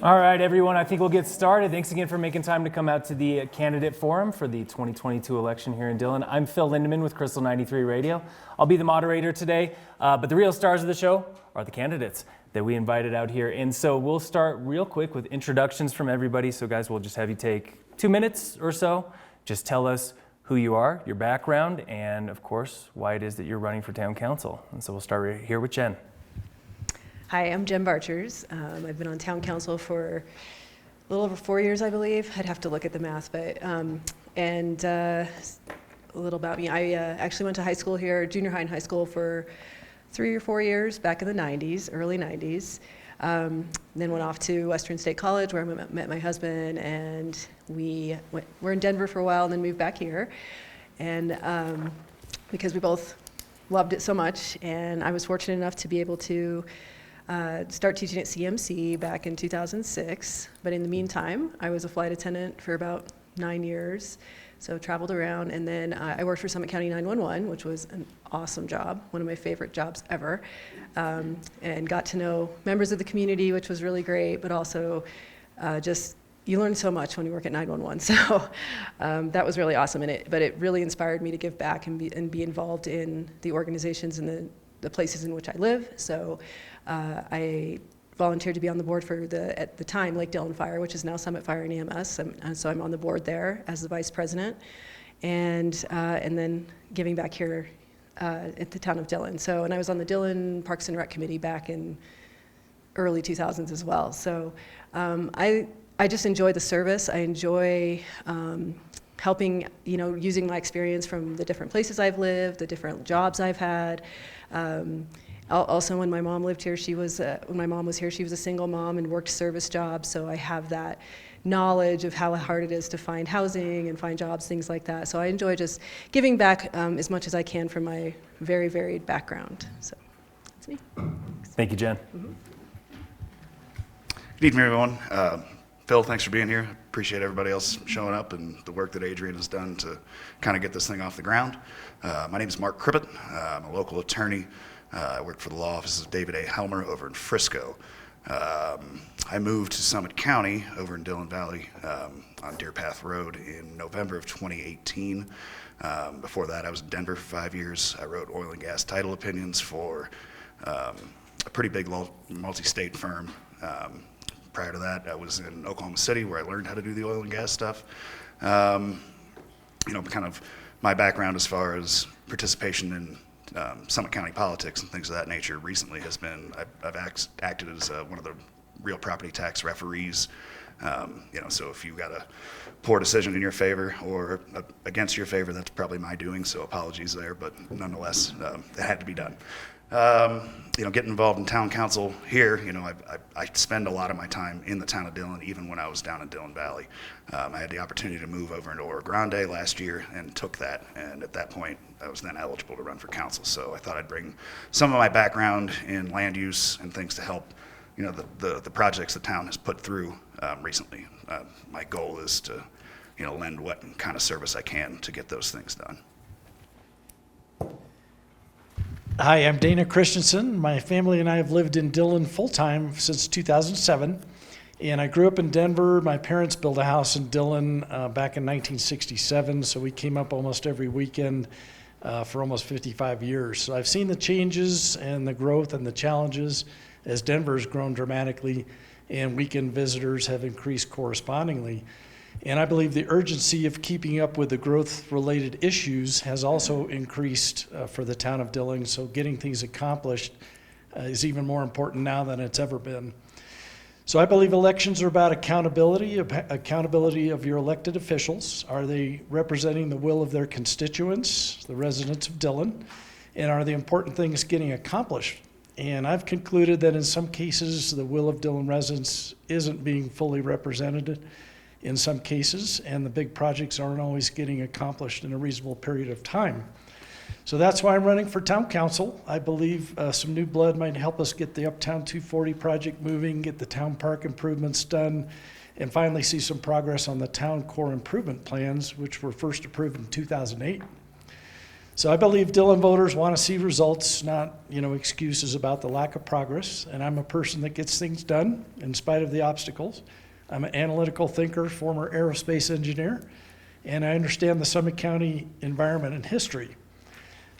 All right, everyone, I think we'll get started. Thanks again for making time to come out to the candidate forum for the 2022 election here in Dillon. I'm Phil Lindeman with Krystal 93 Radio. I'll be the moderator today, but the real stars of the show are the candidates that we invited out here. And so we'll start real quick with introductions from everybody. So guys, we'll just have you take 2 minutes or so. Just tell us who you are, your background, and of course, why it is that you're running for town council. And so we'll start right here with Jen. Hi, I'm Jen Barchers. I've been on town council for a little over 4 years, I believe. I'd have to look at the math, but a little about me. I actually went to high school here, junior high and high school, for 3 or 4 years back in the 90s, early 90s. Then went off to Western State College where I met my husband, and we're in Denver for a while and then moved back here. And because we both loved it so much, and I was fortunate enough to be able to start teaching at CMC back in 2006. But in the meantime, I was a flight attendant for about 9 years. So traveled around, and then I worked for Summit County 911, which was an awesome job, one of my favorite jobs ever, and got to know members of the community, which was really great, but also just, you learn so much when you work at 911, so that was really awesome, but it really inspired me to give back and be involved in the organizations and the places in which I live. So I volunteered to be on the board for at the time, Lake Dillon Fire, which is now Summit Fire and EMS. So I'm on the board there as the vice president, and then giving back here at the town of Dillon. And I was on the Dillon Parks and Rec Committee back in early 2000s as well. So I just enjoy the service. I enjoy helping, using my experience from the different places I've lived, the different jobs I've had. Also, when my mom lived here, when my mom was here, she was a single mom and worked service jobs, so I have that knowledge of how hard it is to find housing and find jobs, things like that. So I enjoy just giving back as much as I can from my very varied background. So that's me. Thank you, Jen. Mm-hmm. Good evening, everyone. Phil, thanks for being here. Appreciate everybody else showing up and the work that Adrian has done to kind of get this thing off the ground. My name is Mark Crippet. I'm a local attorney. I work for the law offices of David A. Helmer over in Frisco. I moved to Summit County over in Dillon Valley on Deer Path Road in November of 2018. Before that, I was in Denver for 5 years. I wrote oil and gas title opinions for a pretty big multi-state firm. Prior to that, I was in Oklahoma City, where I learned how to do the oil and gas stuff. Kind of my background as far as participation in Summit County politics and things of that nature recently has been, I've acted as one of the real property tax referees. So if you got a poor decision in your favor or against your favor, that's probably my doing, so apologies there, but nonetheless, it had to be done. Getting involved in town council here, I spend a lot of my time in the town of Dillon, even when I was down in Dillon Valley. I had the opportunity to move over into Oro Grande last year and took that, and at that point, I was then eligible to run for council. So I thought I'd bring some of my background in land use and things to help, the projects the town has put through recently. My goal is to, lend what kind of service I can to get those things done. Hi, I'm Dana Christensen. My family and I have lived in Dillon full-time since 2007, and I grew up in Denver. My parents built a house in Dillon back in 1967, so we came up almost every weekend for almost 55 years. So I've seen the changes and the growth and the challenges as Denver's grown dramatically, and weekend visitors have increased correspondingly. And I believe the urgency of keeping up with the growth-related issues has also increased for the town of Dillon, so getting things accomplished is even more important now than it's ever been. So I believe elections are about accountability of your elected officials. Are they representing the will of their constituents, the residents of Dillon? And are the important things getting accomplished? And I've concluded that in some cases, the will of Dillon residents isn't being fully represented in some cases, and the big projects aren't always getting accomplished in a reasonable period of time. So that's why I'm running for town council. I believe some new blood might help us get the Uptown 240 project moving, get the town park improvements done, and finally see some progress on the town core improvement plans, which were first approved in 2008. So I believe Dillon voters want to see results, not, excuses about the lack of progress. And I'm a person that gets things done in spite of the obstacles. I'm an analytical thinker, former aerospace engineer, and I understand the Summit County environment and history.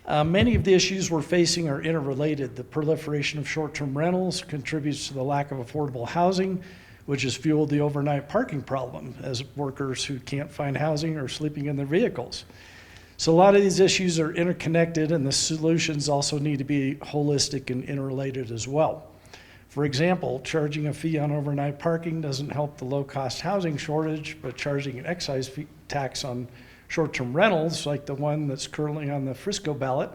Many of the issues we're facing are interrelated. The proliferation of short-term rentals contributes to the lack of affordable housing, which has fueled the overnight parking problem as workers who can't find housing are sleeping in their vehicles. So a lot of these issues are interconnected, and the solutions also need to be holistic and interrelated as well. For example, charging a fee on overnight parking doesn't help the low-cost housing shortage, but charging an excise fee tax on short-term rentals, like the one that's currently on the Frisco ballot,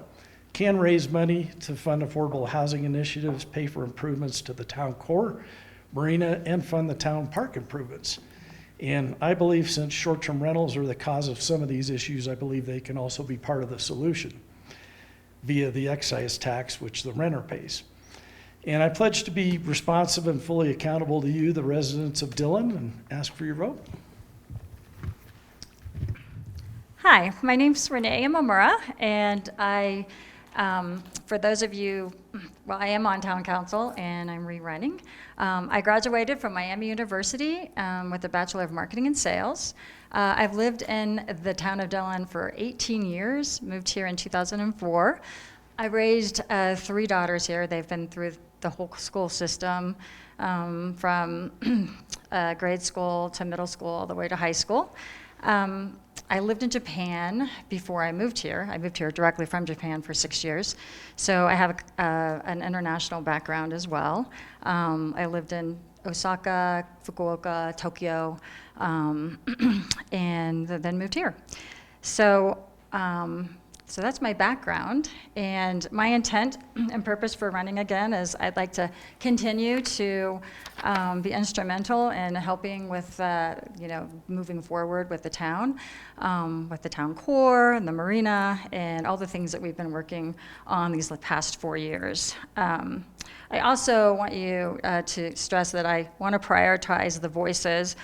can raise money to fund affordable housing initiatives, pay for improvements to the town core, marina, and fund the town park improvements. And I believe since short-term rentals are the cause of some of these issues, I believe they can also be part of the solution via the excise tax, which the renter pays. And I pledge to be responsive and fully accountable to you, the residents of Dillon, and ask for your vote. Hi, my name's Renee Imamura, and for those of you, I am on Town Council and I'm rerunning. I graduated from Miami University with a Bachelor of Marketing and Sales. I've lived in the town of Dillon for 18 years, moved here in 2004. I raised 3 daughters here. They've been through the whole school system, from grade school to middle school, all the way to high school. I lived in Japan before I moved here. I moved here directly from Japan for 6 years. So I have an international background as well. I lived in Osaka, Fukuoka, Tokyo, and then moved here. So that's my background, and my intent and purpose for running again is I'd like to continue to be instrumental in helping with, moving forward with the town core and the marina and all the things that we've been working on these past 4 years. I also want you to stress that I want to prioritize the voices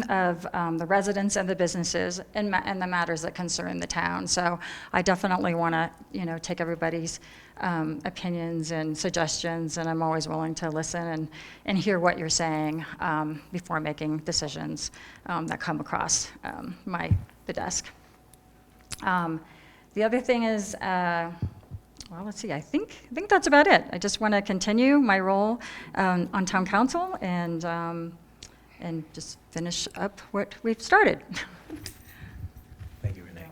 of the residents and the businesses and the matters that concern the town. So I definitely want to, take everybody's opinions and suggestions, and I'm always willing to listen and hear what you're saying before making decisions that come across the desk. The other thing is, let's see, I think that's about it. I just want to continue my role on Town Council and just finish up what we've started. Thank you, Renee.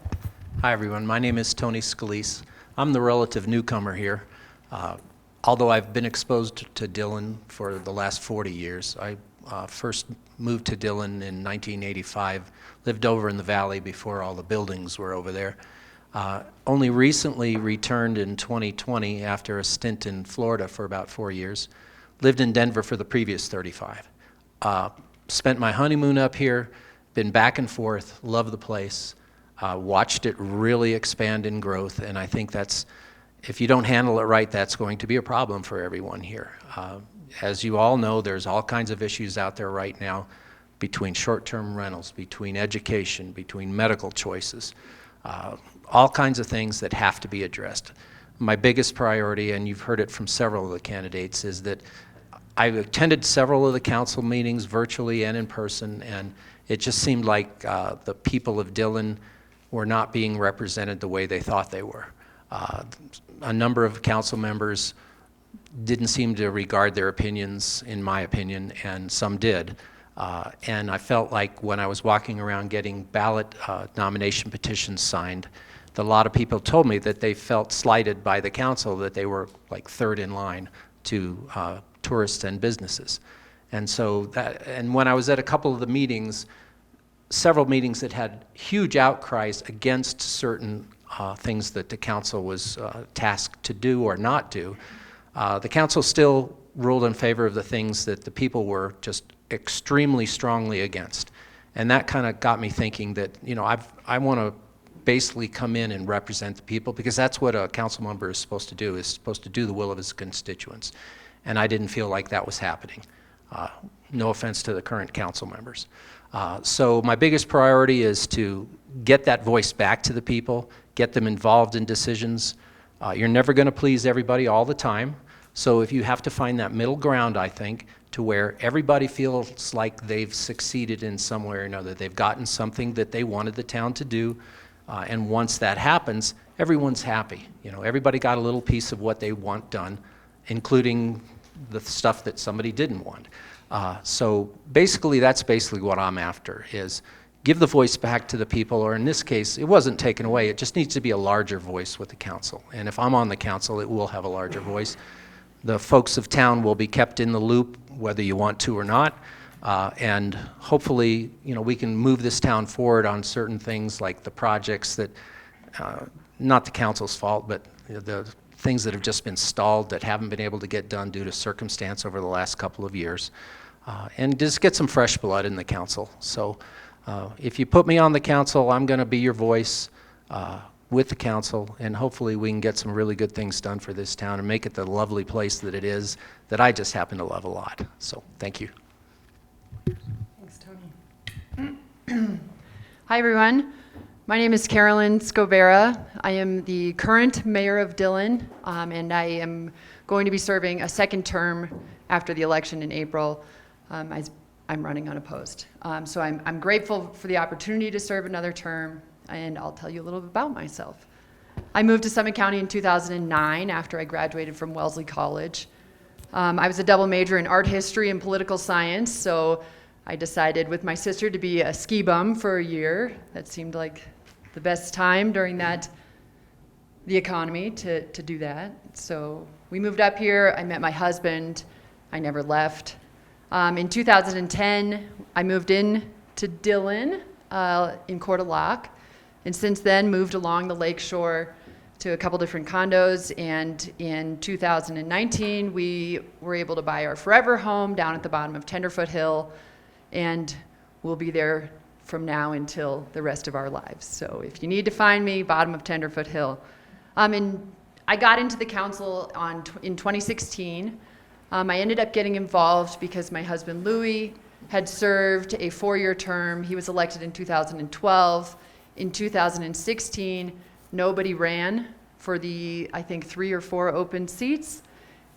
Hi, everyone. My name is Tony Scalise. I'm the relative newcomer here. Although I've been exposed to Dillon for the last 40 years. I first moved to Dillon in 1985, lived over in the valley before all the buildings were over there. Only recently returned in 2020 after a stint in Florida for about 4 years. Lived in Denver for the previous 35. Spent my honeymoon up here, been back and forth, love the place, watched it really expand in growth, and I think that's, if you don't handle it right, that's going to be a problem for everyone here. As you all know, there's all kinds of issues out there right now between short-term rentals, between education, between medical choices, all kinds of things that have to be addressed. My biggest priority, and you've heard it from several of the candidates, is that I've attended several of the council meetings virtually and in person, and it just seemed like the people of Dillon were not being represented the way they thought they were. A number of council members didn't seem to regard their opinions, in my opinion, and some did. And I felt like when I was walking around getting ballot nomination petitions signed, a lot of people told me that they felt slighted by the council, that they were like third in line to tourists and businesses. And so and when I was at a couple of the meetings, several meetings that had huge outcries against certain things that the council was tasked to do or not do, the council still ruled in favor of the things that the people were just extremely strongly against. And that kind of got me thinking that, I want to basically come in and represent the people, because that's what a council member is supposed to do, is supposed to do the will of his constituents. And I didn't feel like that was happening. No offense to the current council members. So my biggest priority is to get that voice back to the people, get them involved in decisions. You're never going to please everybody all the time. So if you have to find that middle ground, I think, to where everybody feels like they've succeeded in some way or another, they've gotten something that they wanted the town to do, and once that happens, everyone's happy. You know, everybody got a little piece of what they want done, including the stuff that somebody didn't want. So basically, that's basically what I'm after, is give the voice back to the people, or in this case, it wasn't taken away. It just needs to be a larger voice with the council. And if I'm on the council, it will have a larger voice. The folks of town will be kept in the loop, whether you want to or not. And hopefully, you know, we can move this town forward on certain things like the projects that, not the council's fault, but the things that have just been stalled that haven't been able to get done due to circumstance over the last couple of years. And just get some fresh blood in the council. So if you put me on the council, I'm going to be your voice with the council, and hopefully we can get some really good things done for this town and make it the lovely place that it is, that I just happen to love a lot. So thank you. Thanks, Tony. Hi, everyone. My name is Carolyn Scovera. I am the current mayor of Dillon, and I am going to be serving a second term after the election in April. I'm running unopposed. So I'm grateful for the opportunity to serve another term, and I'll tell you a little bit about myself. I moved to Summit County in 2009 after I graduated from Wellesley College. I was a double major in art history and political science, so I decided with my sister to be a ski bum for a year. That seemed like the best time during the economy to do that. So we moved up here. I met my husband. I never left. In 2010, I moved in to Dillon in Coeur d'Alene, and since then moved along the lakeshore to a couple different condos, and in 2019, we were able to buy our forever home down at the bottom of Tenderfoot Hill, and we'll be there from now until the rest of our lives. So if you need to find me, bottom of Tenderfoot Hill. And I got into the council in 2016. I ended up getting involved because my husband Louis had served a 4-year term. He was elected in 2012. In 2016, nobody ran for the, I think, 3 or 4 open seats.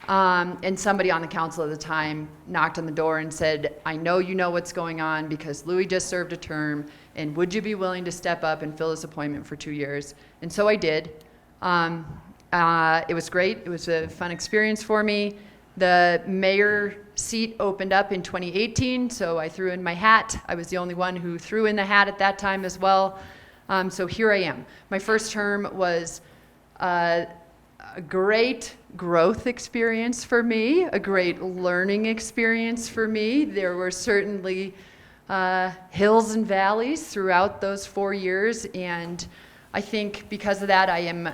And somebody on the council at the time knocked on the door and said, I know you know what's going on because Louis just served a term, and would you be willing to step up and fill this appointment for 2 years? And so I did. It was great. It was a fun experience for me. The mayor seat opened up in 2018, so I threw in my hat. I was the only one who threw in the hat at that time as well. So here I am. My first term was a great growth experience for me, a great learning experience for me. There were certainly hills and valleys throughout those 4 years, and I think because of that, I am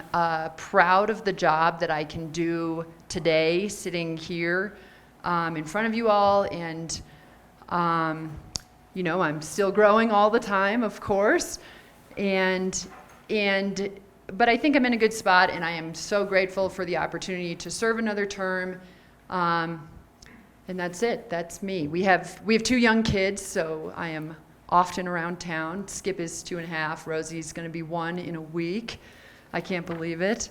proud of the job that I can do today, sitting here in front of you all, and you know, I'm still growing all the time, of course, but I think I'm in a good spot, and I am so grateful for the opportunity to serve another term, and that's it. That's me. We have 2 young kids, so I am often around town. Skip is 2.5. Rosie's going to be 1 in a week. I can't believe it.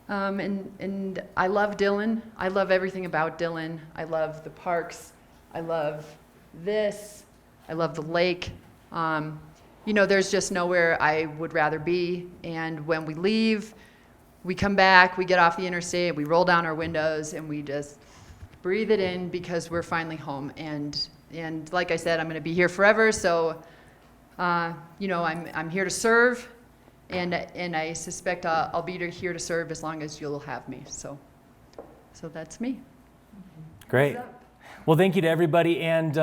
And I love Dillon. I love everything about Dillon. I love the parks. I love this. I love the lake. You know, there's just nowhere I would rather be. And when we leave, we come back, we get off the interstate, we roll down our windows, and we just breathe it in because we're finally home. And like I said, I'm going to be here forever. So, you know, I'm here to serve, and I suspect I'll be here to serve as long as you'll have me. So that's me. Great. Well, thank you to everybody. And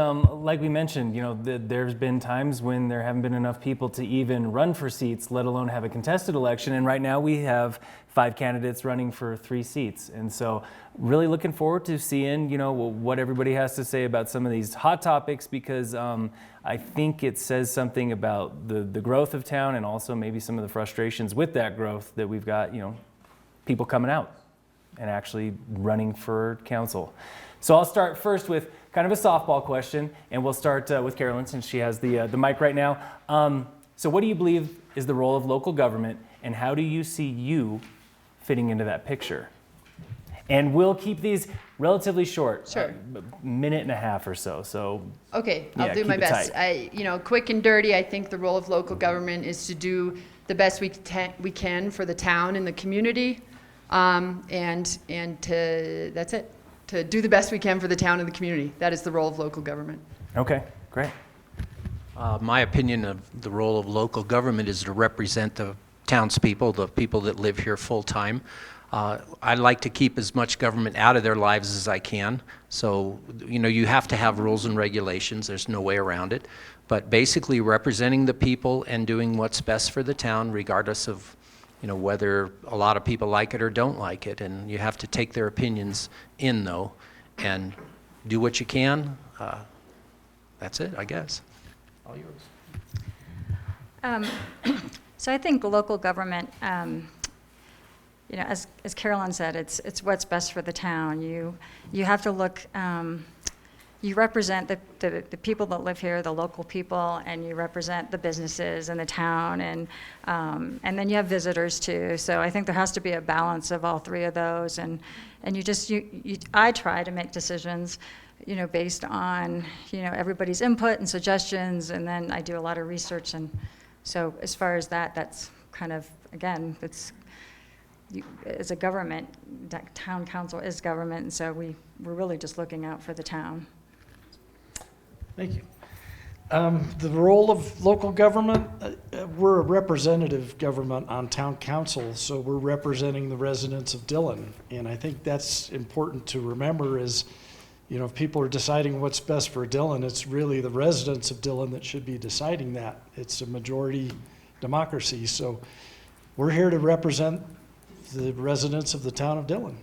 like we mentioned, you know, there's been times when there haven't been enough people to even run for seats, let alone have a contested election. And right now we have 5 candidates running for 3 seats. And so really looking forward to seeing, you know, what everybody has to say about some of these hot topics, because I think it says something about the growth of town, and also maybe some of the frustrations with that growth that we've got, you know, people coming out and actually running for council. So I'll start first with kind of a softball question, and we'll start with Carolyn since she has the mic right now. So what do you believe is the role of local government, and how do you see you fitting into that picture? And we'll keep these relatively short, Sure. minute and a half or so. So Okay, Yeah, I'll do keep my it best. tight. Quick and dirty, I think the role of local government is to do the best we can for the town and the community. That's it. To do the best we can for the town and the community. That is the role of local government. okay, great. My opinion of the role of local government is to represent the townspeople, the people that live here full-time. I like to keep as much government out of their lives as I can. So, you have to have rules and regulations. There's no way around it. But basically representing the people and doing what's best for the town, regardless of, whether a lot of people like it or don't like it. And you have to take their opinions in, though, and do what you can. That's it, I guess. All yours. So I think local government, as Carolyn said, it's what's best for the town. You have to look. You represent the people that live here, the local people, and you represent the businesses in the town, and then you have visitors too. So I think there has to be a balance of all three of those, and I try to make decisions, based on everybody's input and suggestions, and then I do a lot of research, and so as far as that's kind of, again, as a government, town council is government, and so we're really just looking out for the town. Thank you. The role of local government, we're a representative government on town council, so we're representing the residents of Dillon. And I think that's important to remember is, if people are deciding what's best for Dillon, it's really the residents of Dillon that should be deciding that. It's a majority democracy. So we're here to represent the residents of the town of Dillon.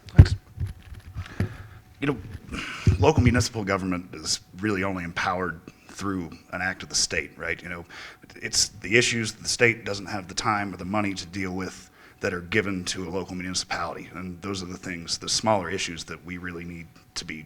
Thanks. Local municipal government is really only empowered through an act of the state, right? It's the issues the state doesn't have the time or the money to deal with that are given to a local municipality. And those are the things, the smaller issues that we really need to be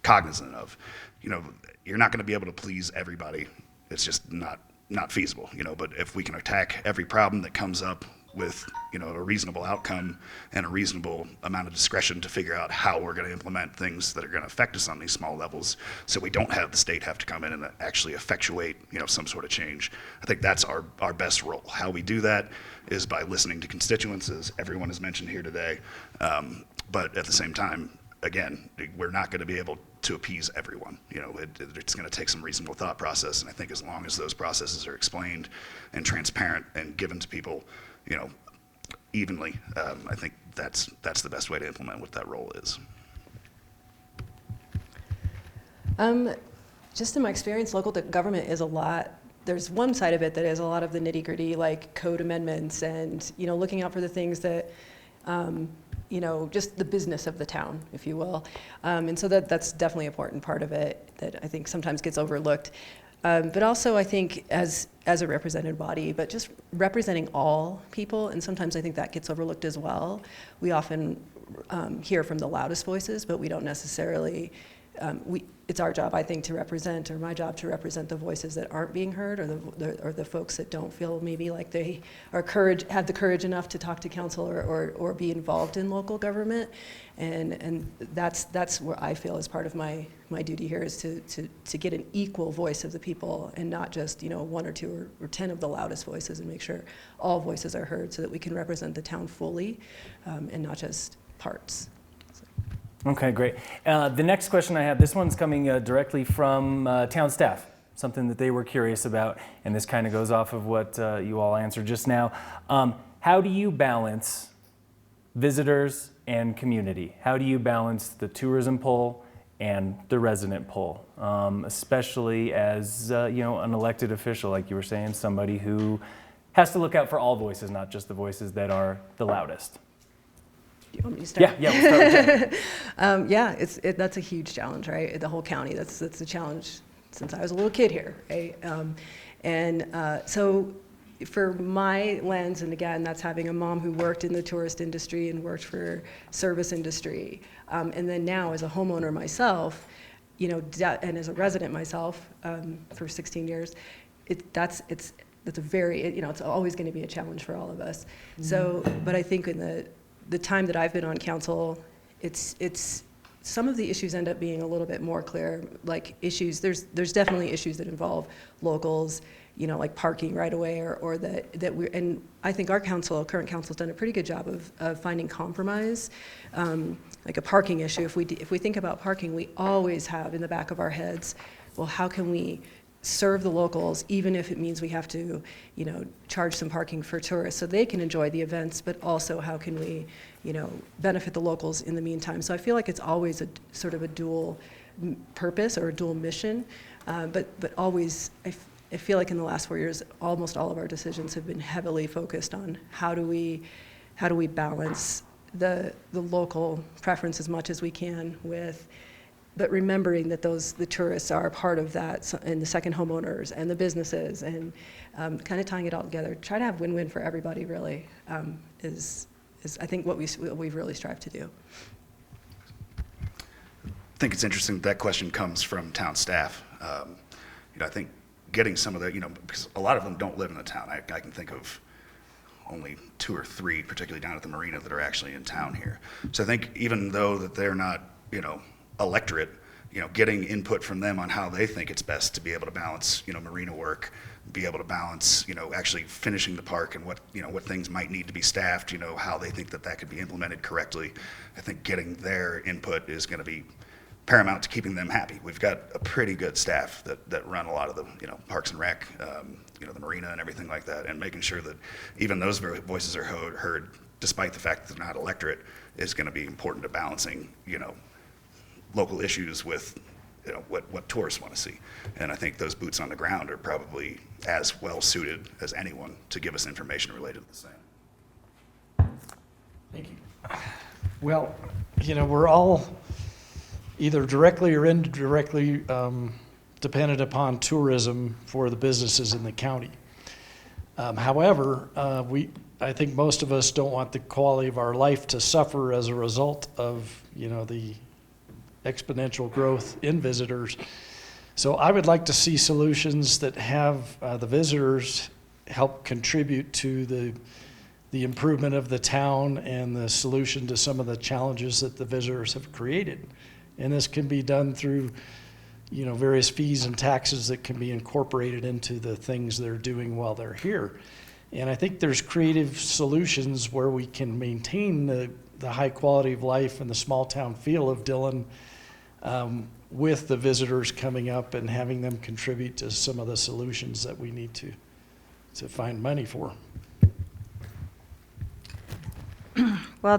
cognizant of. You're not going to be able to please everybody. It's just not feasible, but if we can attack every problem that comes up with, a reasonable outcome and a reasonable amount of discretion to figure out how we're going to implement things that are going to affect us on these small levels, so we don't have the state have to come in and actually effectuate, some sort of change. I think that's our best role. How we do that is by listening to constituents, as everyone has mentioned here today. But at the same time, again, we're not going to be able to appease everyone. It's going to take some reasonable thought process, and I think as long as those processes are explained and transparent and given to people, evenly, I think that's the best way to implement what that role is. Just in my experience, local government is a lot. There's one side of it that is a lot of the nitty-gritty, like code amendments and looking out for the things that just the business of the town, if you will. And so that's definitely an important part of it that I think sometimes gets overlooked. But also I think as a representative body, but just representing all people, and sometimes I think that gets overlooked as well. We often hear from the loudest voices, but we don't necessarily, it's our job, I think, to represent, or my job to represent the voices that aren't being heard, or the folks that don't feel maybe like they have the courage enough to talk to council or be involved in local government. And that's where I feel is part of my duty here is to get an equal voice of the people, and not just one or two or 10 of the loudest voices, and make sure all voices are heard so that we can represent the town fully, and not just parts. Okay, great. The next question I have, this one's coming directly from town staff, something that they were curious about, and this kind of goes off of what you all answered just now. How do you balance visitors and community? How do you balance the tourism pull and the resident pull, especially as an elected official, like you were saying, somebody who has to look out for all voices, not just the voices that are the loudest? Do you want me to start? Yeah, we'll start with yeah, that's a huge challenge, right? The whole county, that's a challenge since I was a little kid here, right? So for my lens, and again, that's having a mom who worked in the tourist industry and worked for service industry, and then now as a homeowner myself, and as a resident myself for 16 years, it's a very, you know, it's always going to be a challenge for all of us. So, but I think in the time that I've been on council, it's some of the issues end up being a little bit more clear, like issues, there's definitely issues that involve locals, you know, like parking right away, or that we're, and I think our current council's done a pretty good job of finding compromise. Like a parking issue, if we think about parking, we always have in the back of our heads, well, how can we serve the locals, even if it means we have to, you know, charge some parking for tourists so they can enjoy the events, but also how can we, you know, benefit the locals in the meantime. So I feel like it's always a sort of a dual purpose or a dual mission, but always, I feel like in the last 4 years, almost all of our decisions have been heavily focused on how do we balance the local preference as much as we can with, but remembering that the tourists are part of that, and the second homeowners and the businesses, and kind of tying it all together. Try to have win-win for everybody, really, is I think what we've really strived to do. I think it's interesting that question comes from town staff. You know, I think getting some of the, you know, because a lot of them don't live in the town. I can think of only 2 or 3, particularly down at the marina, that are actually in town here. So I think even though that they're not, you know, electorate, you know, getting input from them on how they think it's best to be able to balance, you know, marina work, be able to balance, you know, actually finishing the park, and what, you know, what things might need to be staffed, you know, how they think that could be implemented correctly. I think getting their input is going to be paramount to keeping them happy. We've got a pretty good staff that run a lot of the, you know, Parks and Rec, you know, the marina and everything like that, and making sure that even those voices are heard, despite the fact that they're not electorate, is going to be important to balancing, you know, local issues with, you know, what tourists want to see. And I think those boots on the ground are probably as well suited as anyone to give us information related to the same. Thank you. Well, you know, we're all either directly or indirectly dependent upon tourism for the businesses in the county. However, I think most of us don't want the quality of our life to suffer as a result of, you know, the exponential growth in visitors. So I would like to see solutions that have the visitors help contribute to the improvement of the town and the solution to some of the challenges that the visitors have created. And this can be done through, you know, various fees and taxes that can be incorporated into the things they're doing while they're here. And I think there's creative solutions where we can maintain the high quality of life and the small town feel of Dillon, with the visitors coming up and having them contribute to some of the solutions that we need to find money for. Well,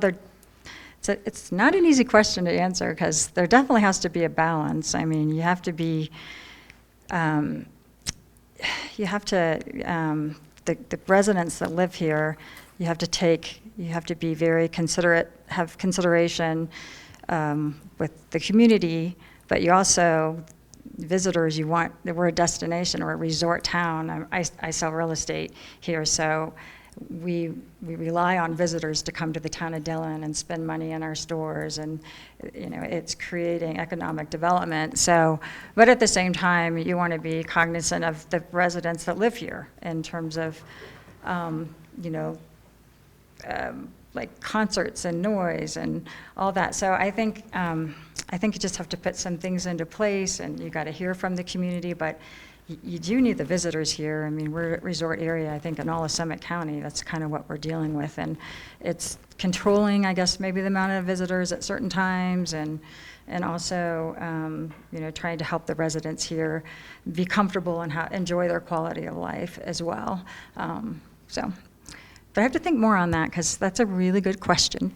it's not an easy question to answer, because there definitely has to be a balance. I mean, you have to be, the residents that live here, you have to be very considerate, have consideration with the community, but you also, visitors, we're a destination or a resort town. I sell real estate here, so we rely on visitors to come to the town of Dillon and spend money in our stores, and, you know, it's creating economic development. So, but at the same time, you want to be cognizant of the residents that live here in terms of, you know, like concerts and noise and all that. So I think you just have to put some things into place, and you got to hear from the community, but you do need the visitors here. I mean, we're a resort area, I think, in all of Summit County. That's kind of what we're dealing with. And it's controlling, I guess, maybe the amount of visitors at certain times, and also, you know, trying to help the residents here be comfortable and enjoy their quality of life as well. But I have to think more on that, because that's a really good question.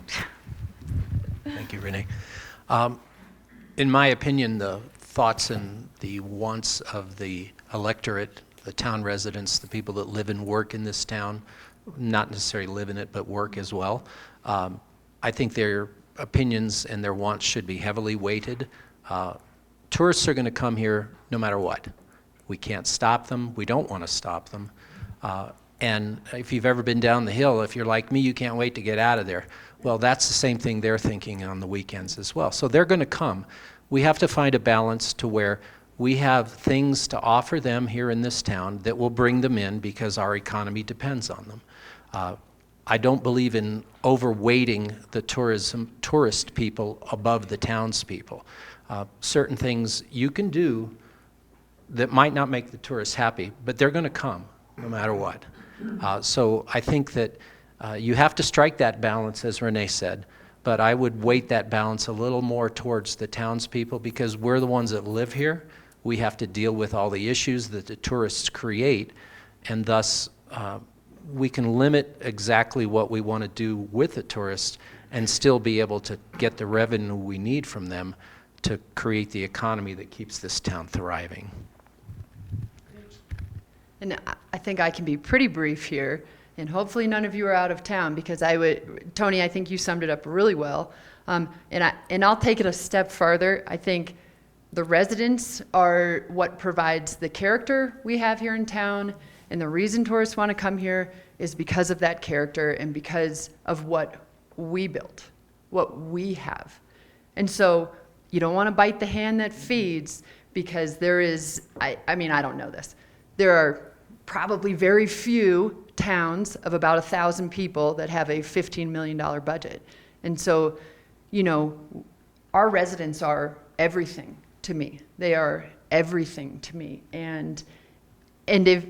Thank you, Renee. In my opinion, the thoughts and the wants of the electorate, the town residents, the people that live and work in this town, not necessarily live in it, but work as well, I think their opinions and their wants should be heavily weighted. Tourists are going to come here no matter what. We can't stop them. We don't want to stop them. And if you've ever been down the hill, if you're like me, you can't wait to get out of there. Well, that's the same thing they're thinking on the weekends as well. So they're going to come. We have to find a balance to where we have things to offer them here in this town that will bring them in because our economy depends on them. I don't believe in overweighting the tourist people above the townspeople. Certain things you can do that might not make the tourists happy, but they're going to come no matter what. So I think that you have to strike that balance, as Renee said, but I would weight that balance a little more towards the townspeople because we're the ones that live here. We have to deal with all the issues that the tourists create, and thus we can limit exactly what we want to do with the tourists and still be able to get the revenue we need from them to create the economy that keeps this town thriving. And I think I can be pretty brief here, and hopefully none of you are out of town because Tony, I think you summed it up really well. And I'll take it a step farther. I think the residents are what provides the character we have here in town, and the reason tourists want to come here is because of that character and because of what we built, what we have. And so you don't want to bite the hand that feeds because there is, I mean, I don't know this. There are probably very few towns of about 1,000 people that have a $15 million budget. And so, you know, our residents are everything to me. They are everything to me. And if,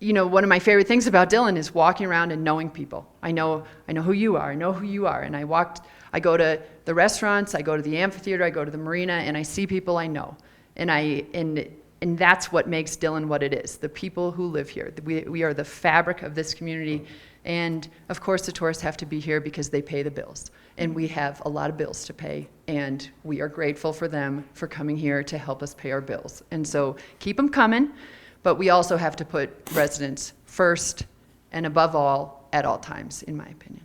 you know, one of my favorite things about Dillon is walking around and knowing people. I know who you are. I know who you are. And I go to the restaurants, I go to the amphitheater, I go to the marina, and I see people I know. And that's what makes Dillon what it is, the people who live here. We are the fabric of this community. And of course, the tourists have to be here because they pay the bills. And we have a lot of bills to pay. And we are grateful for them for coming here to help us pay our bills. And so keep them coming. But we also have to put residents first and above all at all times, in my opinion.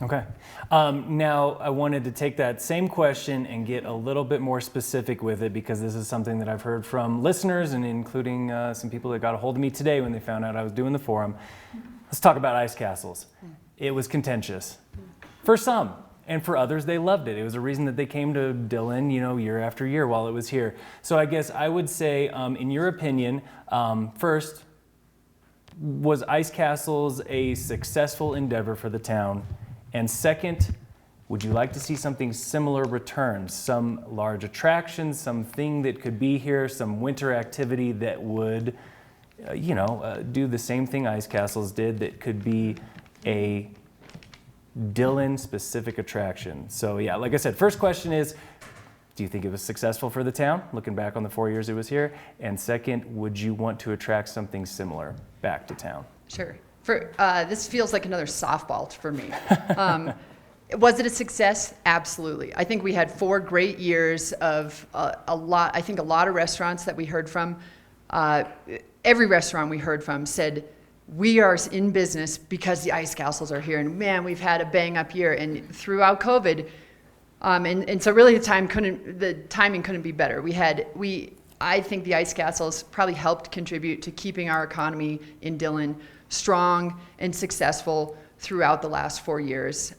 Okay. Now, I wanted to take that same question and get a little bit more specific with it because this is something that I've heard from listeners and including some people that got a hold of me today when they found out I was doing the forum. Let's talk about ice castles. It was contentious. For some, and for others, they loved it. It was a reason that they came to Dillon, you know, year after year while it was here. So I guess I would say, in your opinion, first, was ice castles a successful endeavor for the town? And second, would you like to see something similar return? Some large attraction, something that could be here, some winter activity that would, do the same thing ice castles did that could be a Dillon-specific attraction. So yeah, like I said, first question is, do you think it was successful for the town, looking back on the 4 years it was here? And second, would you want to attract something similar back to town? Sure. This feels like another softball for me. Was it a success? Absolutely. I think we had 4 great years of a lot of restaurants that we heard from, every restaurant we heard from said, we are in business because the ice castles are here. And man, we've had a bang up year. And throughout COVID, and so really the timing couldn't be better. I think the ice castles probably helped contribute to keeping our economy in Dillon strong and successful throughout the last 4 years.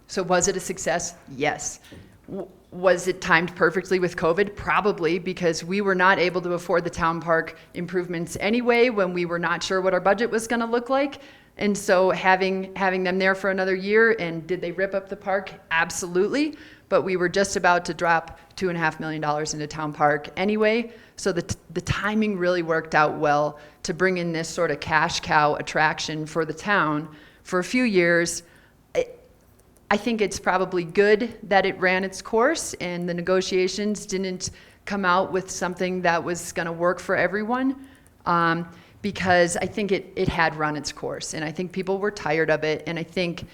So was it a success? Yes. Was it timed perfectly with COVID? Probably, because we were not able to afford the town park improvements anyway when we were not sure what our budget was going to look like. And so having them there for another year, and did they rip up the park? Absolutely. But we were just about to drop $2.5 million into town park anyway. So the timing really worked out well to bring in this sort of cash cow attraction for the town for a few years. I think it's probably good that it ran its course and the negotiations didn't come out with something that was going to work for everyone, because I think it had run its course, and I think people were tired of it, and I think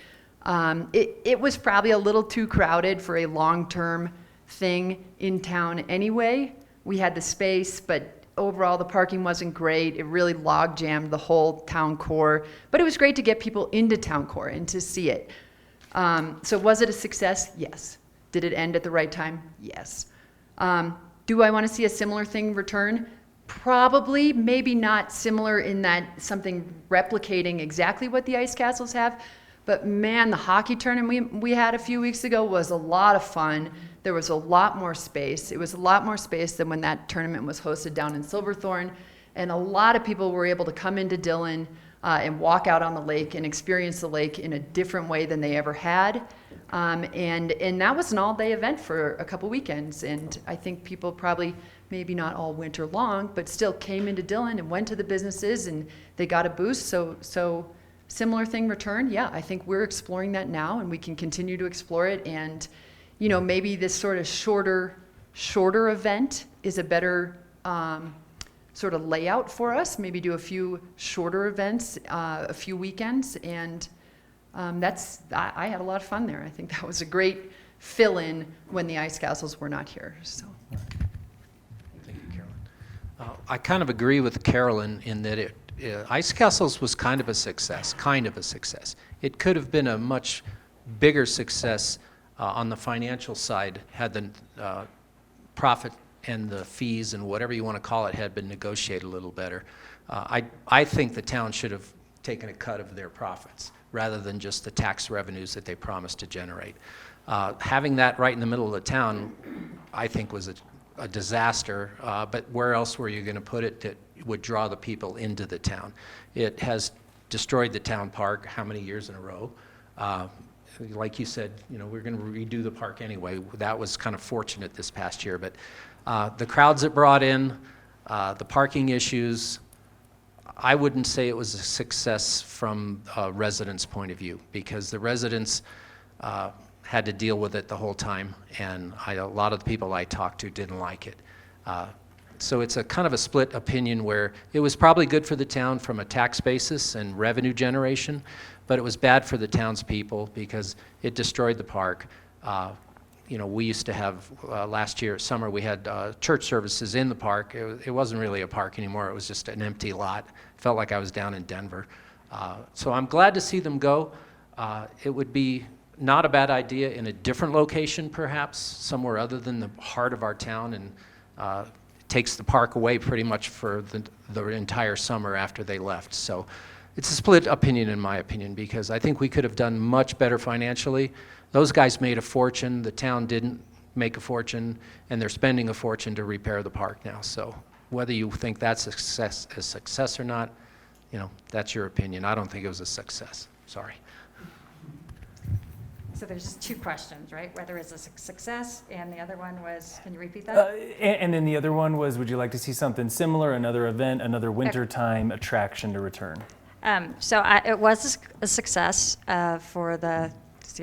it was probably a little too crowded for a long-term thing in town anyway. We had the space, but overall the parking wasn't great. It really log jammed the whole town core, but it was great to get people into town core and to see it. So was it a success? Yes. Did it end at the right time? Yes. Do I want to see a similar thing return? Probably, maybe not similar in that something replicating exactly what the ice castles have, But man, the hockey tournament we had a few weeks ago was a lot of fun. There was a lot more space. It was a lot more space than when that tournament was hosted down in Silverthorne. And a lot of people were able to come into Dillon and walk out on the lake and experience the lake in a different way than they ever had. And that was an all-day event for a couple weekends. And I think people probably, maybe not all winter long, but still came into Dillon and went to the businesses and they got a boost. So similar thing returned. Yeah, I think we're exploring that now and we can continue to explore it. And, you know, maybe this sort of shorter event is a better sort of layout for us. Maybe do a few shorter events, a few weekends. And I had a lot of fun there. I think that was a great fill-in when the ice castles were not here. So. Thank you, Carolyn. I kind of agree with Carolyn in that Ice Castles was kind of a success. It could have been a much bigger success on the financial side had the profit and the fees and whatever you want to call it had been negotiated a little better. I think the town should have taken a cut of their profits rather than just the tax revenues that they promised to generate. Having that right in the middle of the town, I think, was a disaster, but where else were you going to put it that would draw the people into the town? It has destroyed the town park how many years in a row? Like you said, you know, we're going to redo the park anyway. That was kind of fortunate this past year, but the crowds it brought in, the parking issues, I wouldn't say it was a success from a residents' point of view, because the residents had to deal with it the whole time, and a lot of the people I talked to didn't like it. So it's a kind of a split opinion where it was probably good for the town from a tax basis and revenue generation, but it was bad for the townspeople because it destroyed the park. You know, we used to have, last year, summer, we had church services in the park. It wasn't really a park anymore. It was just an empty lot. Felt like I was down in Denver. So I'm glad to see them go. It would be not a bad idea in a different location, perhaps, somewhere other than the heart of our town, and takes the park away pretty much for the entire summer after they left. So it's a split opinion in my opinion, because I think we could have done much better financially. Those guys made a fortune, the town didn't make a fortune, and they're spending a fortune to repair the park now. So whether you think that's a success or not, you know, that's your opinion. I don't think it was a success. Sorry. So there's just two questions, right? Whether it's a success, and the other one was, can you repeat that? And then the other one was, would you like to see something similar, another event, another wintertime attraction to return? It was a success for the,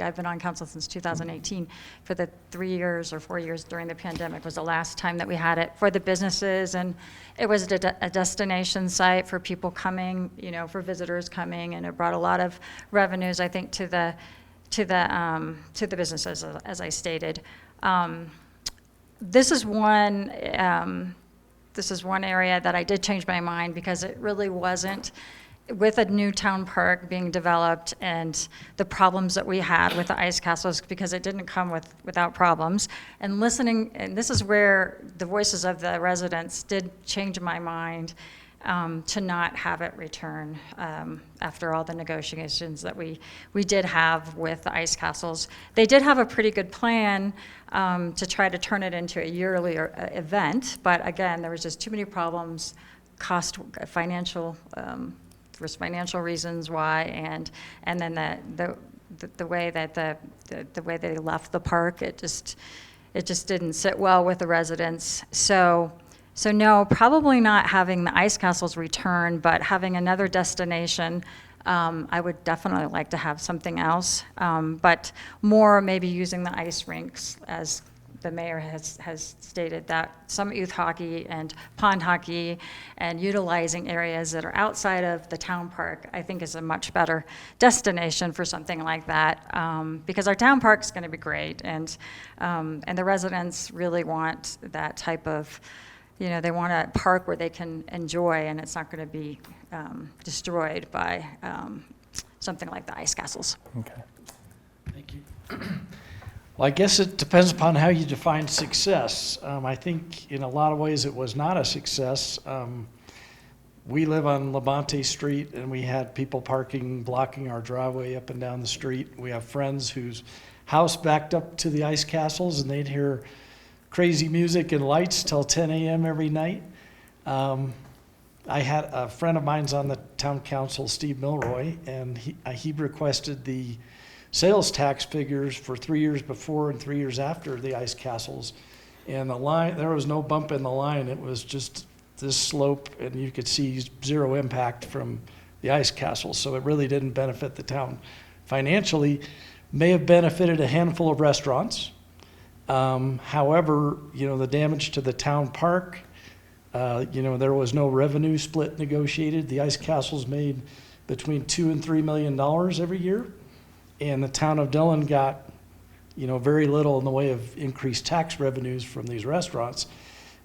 I've been on council since 2018. For the 3 years or 4 years during the pandemic was the last time that we had it for the businesses, and it was a destination site for people coming, you know, for visitors coming, and it brought a lot of revenues, I think, to the businesses, as I stated. This is one area that I did change my mind, because it really wasn't, with a new town park being developed and the problems that we had with the ice castles, because it didn't come without problems. And listening, and this is where the voices of the residents did change my mind, to not have it return after all the negotiations that we did have with the ice castles. They did have a pretty good plan to try to turn it into a yearly event, but again, there was just too many problems, financial reasons why, and then the way that the way they left the park, it just didn't sit well with the residents. So no, probably not having the ice castles return, but having another destination. I would definitely like to have something else, but more maybe using the ice rinks, as the mayor has stated, that some youth hockey and pond hockey, and utilizing areas that are outside of the town park, I think is a much better destination for something like that, because our town park is going to be great, and the residents really want that type of, you know, they want a park where they can enjoy, and it's not going to be destroyed by something like the ice castles. Okay. Thank you. Well, I guess it depends upon how you define success. I think in a lot of ways it was not a success. we live on Labonte Street, and we had people blocking our driveway up and down the street. We have friends whose house backed up to the ice castles, and they'd hear crazy music and lights till 10 a.m. every night. I had a friend of mine's on the town council, Steve Milroy, and he requested the sales tax figures for 3 years before and 3 years after the ice castles. And the line, there was no bump in the line. It was just this slope, and you could see zero impact from the ice castles. So it really didn't benefit the town financially. May have benefited a handful of restaurants. However, the damage to the town park, there was no revenue split negotiated. The ice castles made between $2 and $3 million every year, and the town of Dillon got, very little in the way of increased tax revenues from these restaurants.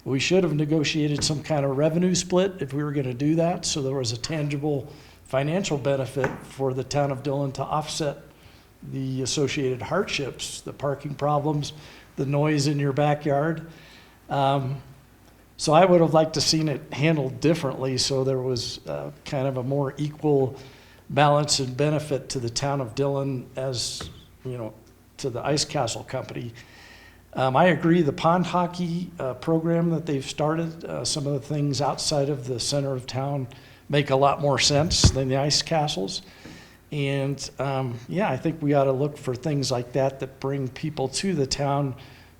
We should have negotiated some kind of revenue split if we were going to do that, so there was a tangible financial benefit for the town of Dillon to offset the associated hardships, the parking problems, the noise in your backyard. So I would have liked to seen it handled differently, so there was kind of a more equal balance and benefit to the town of Dillon as, to the ice castle company. I agree, the pond hockey program that they've started, some of the things outside of the center of town make a lot more sense than the ice castles. And I think we ought to look for things like that bring people to the town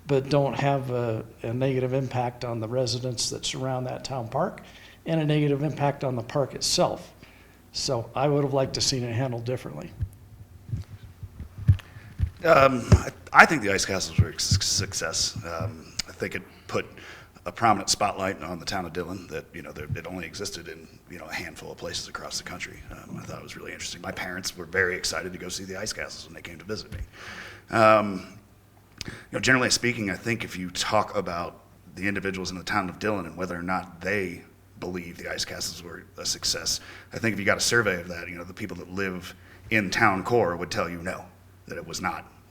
but don't have a negative impact on the residents that surround that town park and a negative impact on the park itself. So I would have liked to seen it handled differently. I think the ice castles were a success. I think it put a prominent spotlight on the town of Dillon that, it only existed in, a handful of places across the country. I thought it was really interesting. My parents were very excited to go see the ice castles when they came to visit me. Generally speaking, I think if you talk about the individuals in the town of Dillon and whether or not they believe the ice castles were a success, I think if you got a survey of that, the people that live in town core would tell you no, that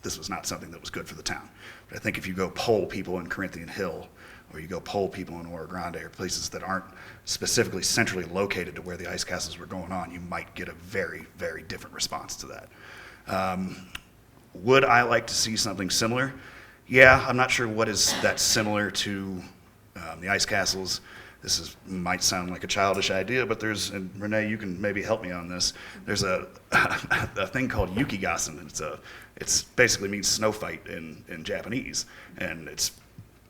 this was not something that was good for the town. But I think if you go poll people in Corinthian Hill, or you go poll people in Oro Grande, or places that aren't specifically centrally located to where the ice castles were going on, you might get a very, very different response to that. Would I like to see something similar? Yeah, I'm not sure what is that similar to the ice castles. This might sound like a childish idea, but and Renee, you can maybe help me on this. There's a thing called yukigassen, and it's basically means snow fight in Japanese, and it's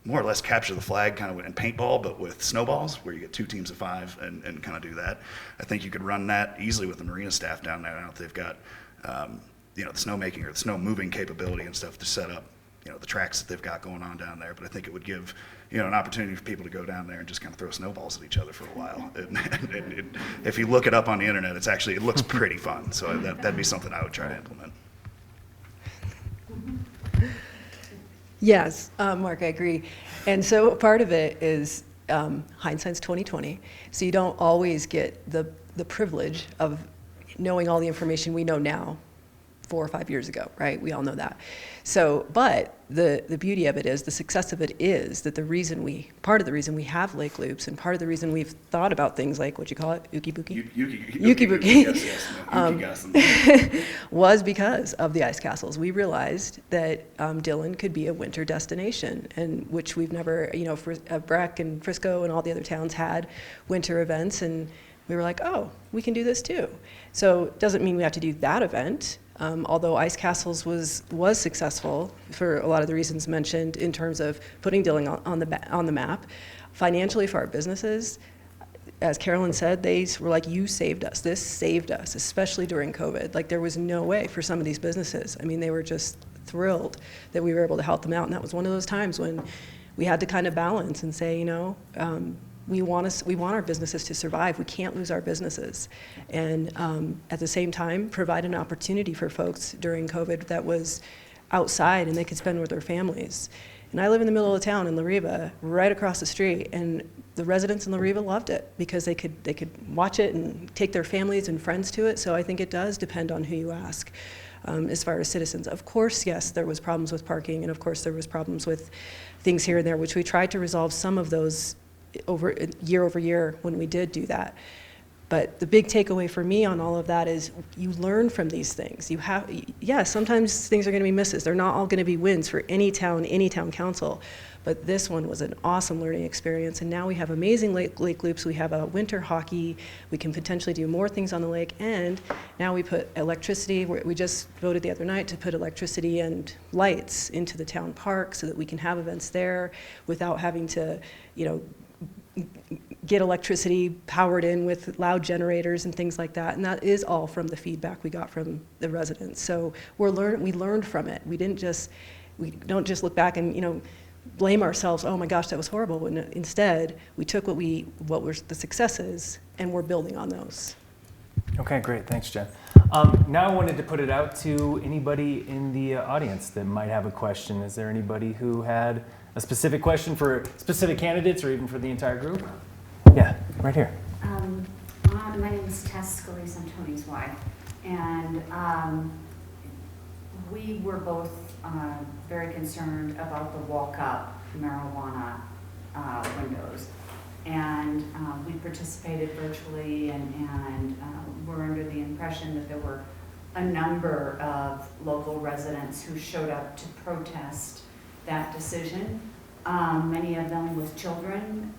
more or less capture the flag kind of in paintball, but with snowballs, where you get 2 teams of 5 and kind of do that. I think you could run that easily with the marina staff down there. I don't know if they've got the snowmaking or the snow moving capability and stuff to set up the tracks that they've got going on down there, but I think it would give an opportunity for people to go down there and just kind of throw snowballs at each other for a while. And if you look it up on the internet, it looks pretty fun. So that'd be something I would try to implement. Yes, Mark, I agree. And so part of it is hindsight's 20/20. So you don't always get the privilege of knowing all the information we know now 4 or 5 years ago, right? We all know that. So, but the beauty of it is, the success of it is that part of the reason we have lake loops, and part of the reason we've thought about things like, what you call it, ukibuki? Ukibuki. Yes, was because of the ice castles. We realized that Dillon could be a winter destination, and which we've never, Breck and Frisco and all the other towns had winter events, and we were like, oh, we can do this too. So it doesn't mean we have to do that event. Although Ice Castles was successful for a lot of the reasons mentioned in terms of putting Dillon on the map, financially for our businesses, as Carolyn said, they were like, you saved us. This saved us, especially during COVID. Like, there was no way for some of these businesses. I mean, they were just thrilled that we were able to help them out, and that was one of those times when we had to kind of balance and say, we want our businesses to survive. We can't lose our businesses. And at the same time, provide an opportunity for folks during COVID that was outside and they could spend with their families. And I live in the middle of town in La Riva, right across the street, and the residents in La Riva loved it because they could watch it and take their families and friends to it. So I think it does depend on who you ask as far as citizens. Of course, yes, there was problems with parking, and of course there was problems with things here and there, which we tried to resolve some of those over year when we did do that. But the big takeaway for me on all of that is you learn from these things. Sometimes things are going to be misses. They're not all going to be wins for any town council. But this one was an awesome learning experience. And now we have amazing lake loops. We have a winter hockey. We can potentially do more things on the lake. And now we put electricity. We just voted the other night to put electricity and lights into the town park so that we can have events there without having to, get electricity powered in with loud generators and things like that. And that is all from the feedback we got from the residents. So we learned from it. We don't just look back and blame ourselves. Oh my gosh, that was horrible. When instead we took what were the successes and we're building on those. Okay, great. Thanks, Jen. Now I wanted to put it out to anybody in the audience that might have a question. Is there anybody who had a specific question for specific candidates or even for the entire group? Yeah, right here. My name is Tess Scalise. I'm Tony's wife. And we were both very concerned about the walk-up marijuana windows. And we participated virtually and were under the impression that there were a number of local residents who showed up to protest that decision. Many of them with children.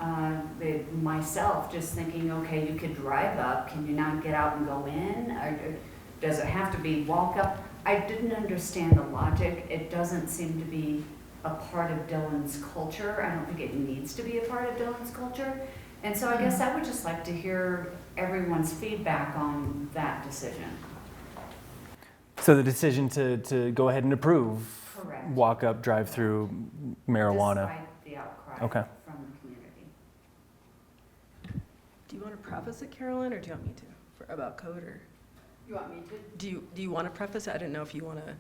Myself just thinking, okay, you could drive up, can you not get out and go in? Or does it have to be walk up? I didn't understand the logic. It doesn't seem to be a part of Dillon's culture. I don't think it needs to be a part of Dillon's culture. And so I guess I would just like to hear everyone's feedback on that decision. So the decision to go ahead and approve Correct. walk-up, drive-through marijuana. Despite the outcry Okay. from the community. Do you want to preface it, Carolyn, or do you want me to, about code? Or You want me to? do you want to preface it? I didn't know if you want to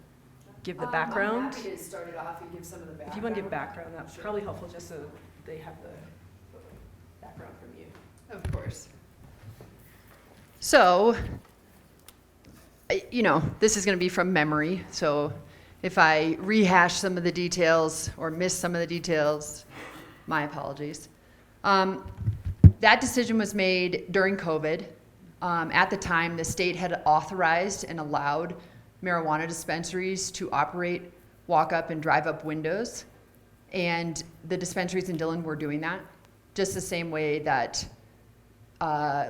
give the background. I'm happy to start it off and give some of the background. If you want to give background, that's Sure. probably helpful just so they have the background from you. Of course. So, this is going to be from memory. So if I rehash some of the details or miss some of the details, my apologies. That decision was made during COVID. At the time, the state had authorized and allowed marijuana dispensaries to operate walk-up and drive-up windows. And the dispensaries in Dillon were doing that, just the same way that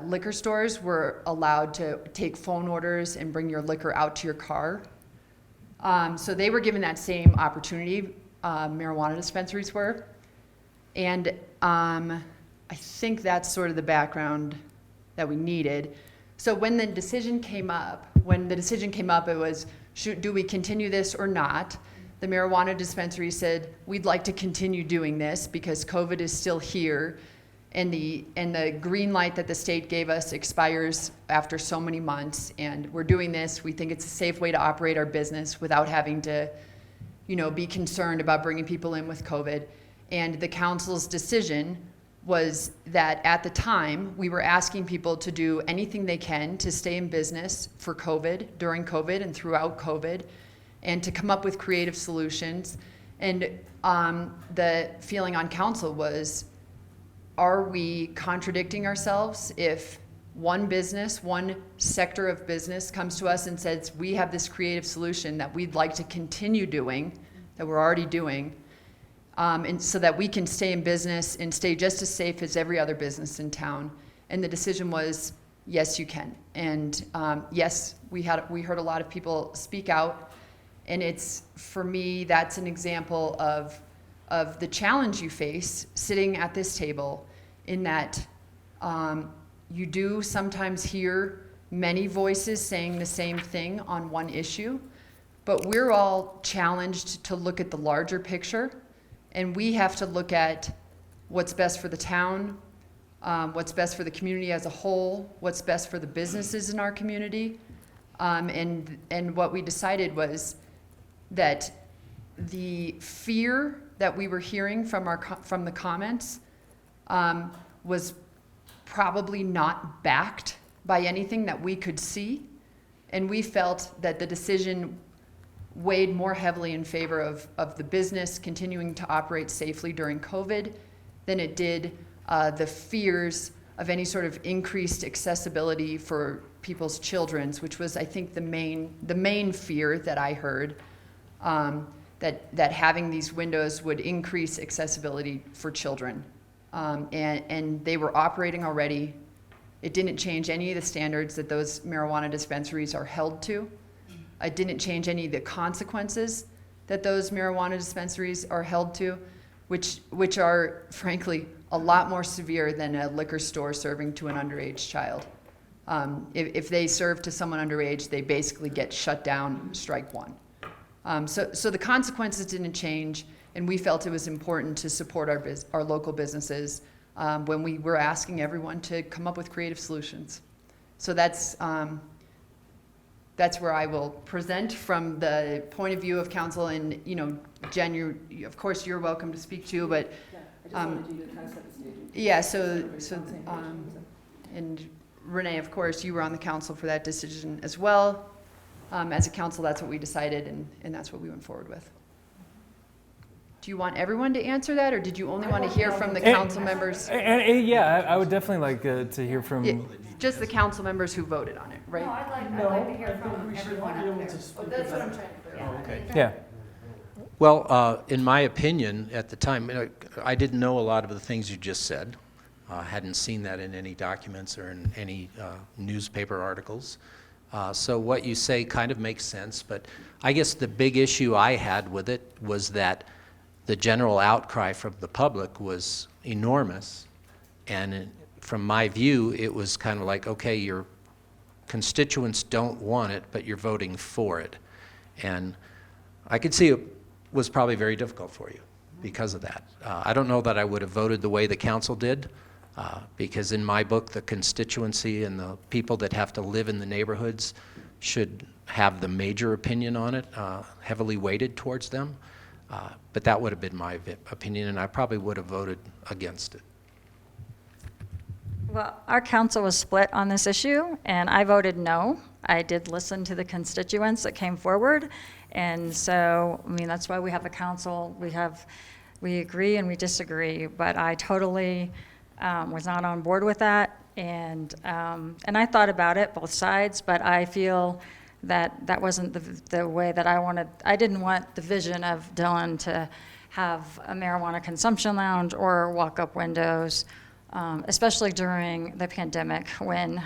liquor stores were allowed to take phone orders and bring your liquor out to your car. So they were given that same opportunity, marijuana dispensaries were. And I think that's sort of the background that we needed. So when the decision came up, it was, do we continue this or not? The marijuana dispensary said, we'd like to continue doing this because COVID is still here. And the green light that the state gave us expires after so many months, and we're doing this. We think it's a safe way to operate our business without having to, be concerned about bringing people in with COVID. And the council's decision was that at the time, we were asking people to do anything they can to stay in business for COVID, during COVID, and throughout COVID, and to come up with creative solutions. And the feeling on council was, are we contradicting ourselves if one sector of business comes to us and says, we have this creative solution that we'd like to continue doing, that we're already doing, and so that we can stay in business and stay just as safe as every other business in town? And the decision was, yes, you can. And yes, we heard a lot of people speak out, and it's, for me, that's an example of the challenge you face sitting at this table, in that you do sometimes hear many voices saying the same thing on one issue, but we're all challenged to look at the larger picture, and we have to look at what's best for the town, what's best for the community as a whole, what's best for the businesses in our community, and what we decided was that the fear that we were hearing from the comments was probably not backed by anything that we could see, and we felt that the decision weighed more heavily in favor of the business continuing to operate safely during COVID than it did the fears of any sort of increased accessibility for people's children's, which was, I think, the main fear that I heard, that having these windows would increase accessibility for children. And they were operating already. It didn't change any of the standards that those marijuana dispensaries are held to. It didn't change any of the consequences that those marijuana dispensaries are held to, which are, frankly, a lot more severe than a liquor store serving to an underage child. If they serve to someone underage, they basically get shut down, strike one. So the consequences didn't change, and we felt it was important to support our local businesses when we were asking everyone to come up with creative solutions. So that's where I will present from the point of view of council. And Jen, of course you're welcome to speak too, but I just wanted you to kind of set the stage. yeah. And Renee, of course, you were on the council for that decision as well. As a council, that's what we decided, and that's what we went forward with. Do you want everyone to answer that, or did you only want to hear from the council members? Yeah, I would definitely like to hear from. Yeah, just the council members who voted on it, right? No, I'd like to hear from everyone up there. That's what I'm trying to clarify. Okay. Yeah. Well, in my opinion, at the time, I didn't know a lot of the things you just said. Hadn't seen that in any documents or in any newspaper articles. So what you say kind of makes sense, but I guess the big issue I had with it was that the general outcry from the public was enormous, and from my view, it was kind of like, okay, your constituents don't want it, but you're voting for it. And I could see it was probably very difficult for you because of that. I don't know that I would have voted the way the council did, because in my book, the constituency and the people that have to live in the neighborhoods should have the major opinion on it, heavily weighted towards them. But that would have been my opinion, and I probably would have voted against it. Well, our council was split on this issue, and I voted no. I did listen to the constituents that came forward, and so, I mean, that's why we have a council. We agree and we disagree, but I totally was not on board with that, and I thought about it, both sides, but I feel that wasn't the way that I wanted. I didn't want the vision of Dillon to have a marijuana consumption lounge or walk-up windows, especially during the pandemic when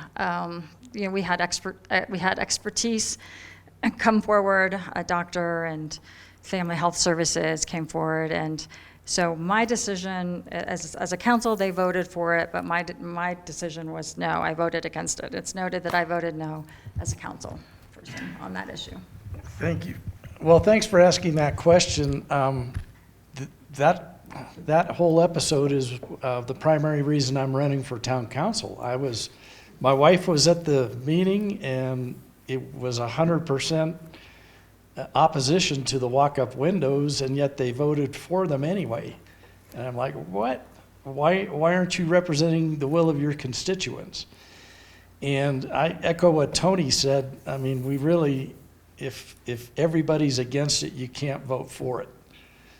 we had expertise come forward. A doctor and family health services came forward, and so my decision as a council, they voted for it, but my decision was no. I voted against it. It's noted that I voted no as a council on that issue. Thank you. Well, thanks for asking that question. That whole episode is the primary reason I'm running for town council. My wife was at the meeting, and it was 100% opposition to the walk-up windows, and yet they voted for them anyway. And I'm like, what? Why aren't you representing the will of your constituents? And I echo what Tony said. I mean, we really, if everybody's against it, you can't vote for it.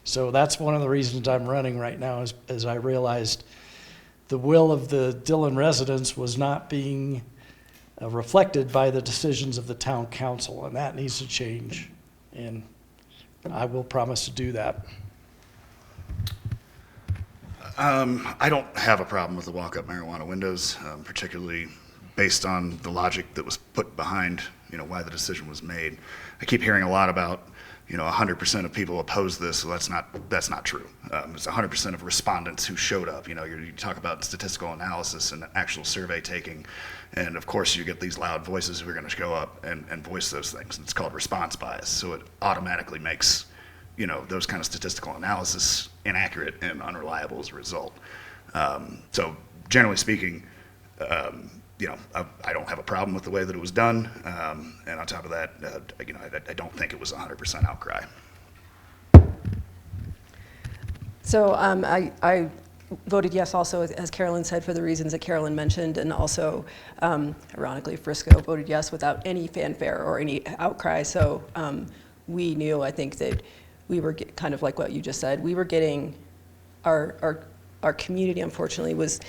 So that's one of the reasons I'm running right now, is I realized the will of the Dillon residents was not being reflected by the decisions of the town council, and that needs to change. And I will promise to do that. I don't have a problem with the walk-up marijuana windows, particularly based on the logic that was put behind, why the decision was made. I keep hearing a lot about, 100% of people oppose this, so that's not true. It's 100% of respondents who showed up. You talk about statistical analysis and actual survey taking, and of course you get these loud voices who are going to show up and voice those things. It's called response bias, so it automatically makes, those kind of statistical analysis inaccurate and unreliable as a result. So generally speaking, I don't have a problem with the way that it was done, and on top of that, I don't think it was 100% outcry. So I voted yes also, as Carolyn said, for the reasons that Carolyn mentioned, and also, ironically, Frisco voted yes without any fanfare or any outcry. So we knew, I think, that we were kind of like what you just said. We were getting, our community, unfortunately, was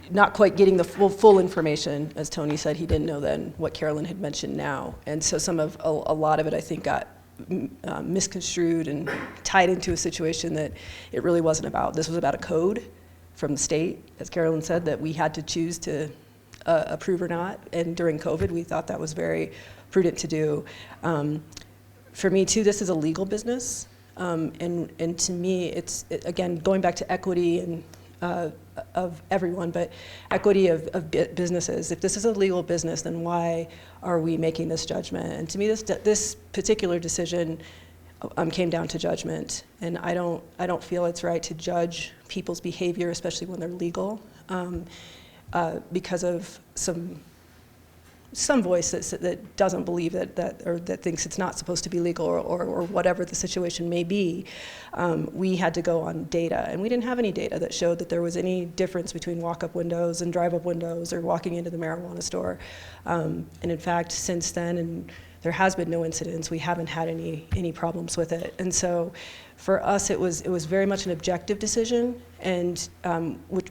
not quite getting the full information. As Tony said, he didn't know then what Carolyn had mentioned now. And so a lot of it, I think, got misconstrued and tied into a situation that it really wasn't about. This was about a code from the state, as Carolyn said, that we had to choose to approve or not. And during COVID, we thought that was very prudent to do. For me, too, this is a legal business. And to me, again, going back to equity and of everyone, but equity of businesses. If this is a legal business, then why are we making this judgment? And to me, this particular decision came down to judgment, and I don't feel it's right to judge people's behavior, especially when they're legal, because of some voice that doesn't believe that or that thinks it's not supposed to be legal or whatever the situation may be. We had to go on data, and we didn't have any data that showed that there was any difference between walk-up windows and drive-up windows or walking into the marijuana store. And in fact, since then, and there has been no incidents, we haven't had any problems with it. And so for us, it was very much an objective decision, and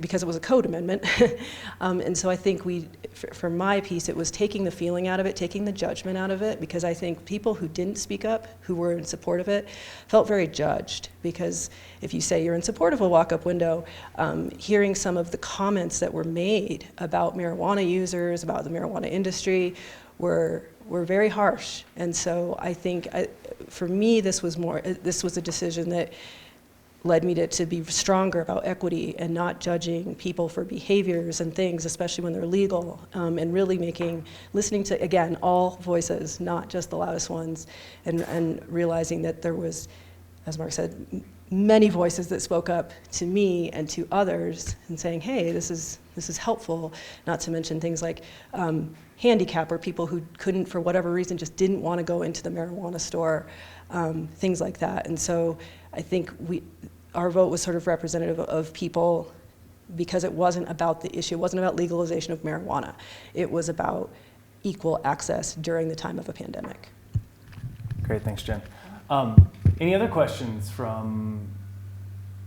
because it was a code amendment. And so I think for my piece, it was taking the feeling out of it, taking the judgment out of it, because I think people who didn't speak up, who were in support of it, felt very judged. Because if you say you're in support of a walk-up window, hearing some of the comments that were made about marijuana users, about the marijuana industry, were very harsh. And so I think, for me, this was a decision that led me to be stronger about equity and not judging people for behaviors and things, especially when they're legal, and really listening to, again, all voices, not just the loudest ones, and realizing that there was, as Mark said, many voices that spoke up to me and to others and saying, hey, this is helpful, not to mention things like handicap, or people who couldn't, for whatever reason, just didn't want to go into the marijuana store, things like that. And so I think our vote was sort of representative of people, because it wasn't about the issue. It wasn't about legalization of marijuana. It was about equal access during the time of a pandemic. Great, thanks, Jen. Any other questions from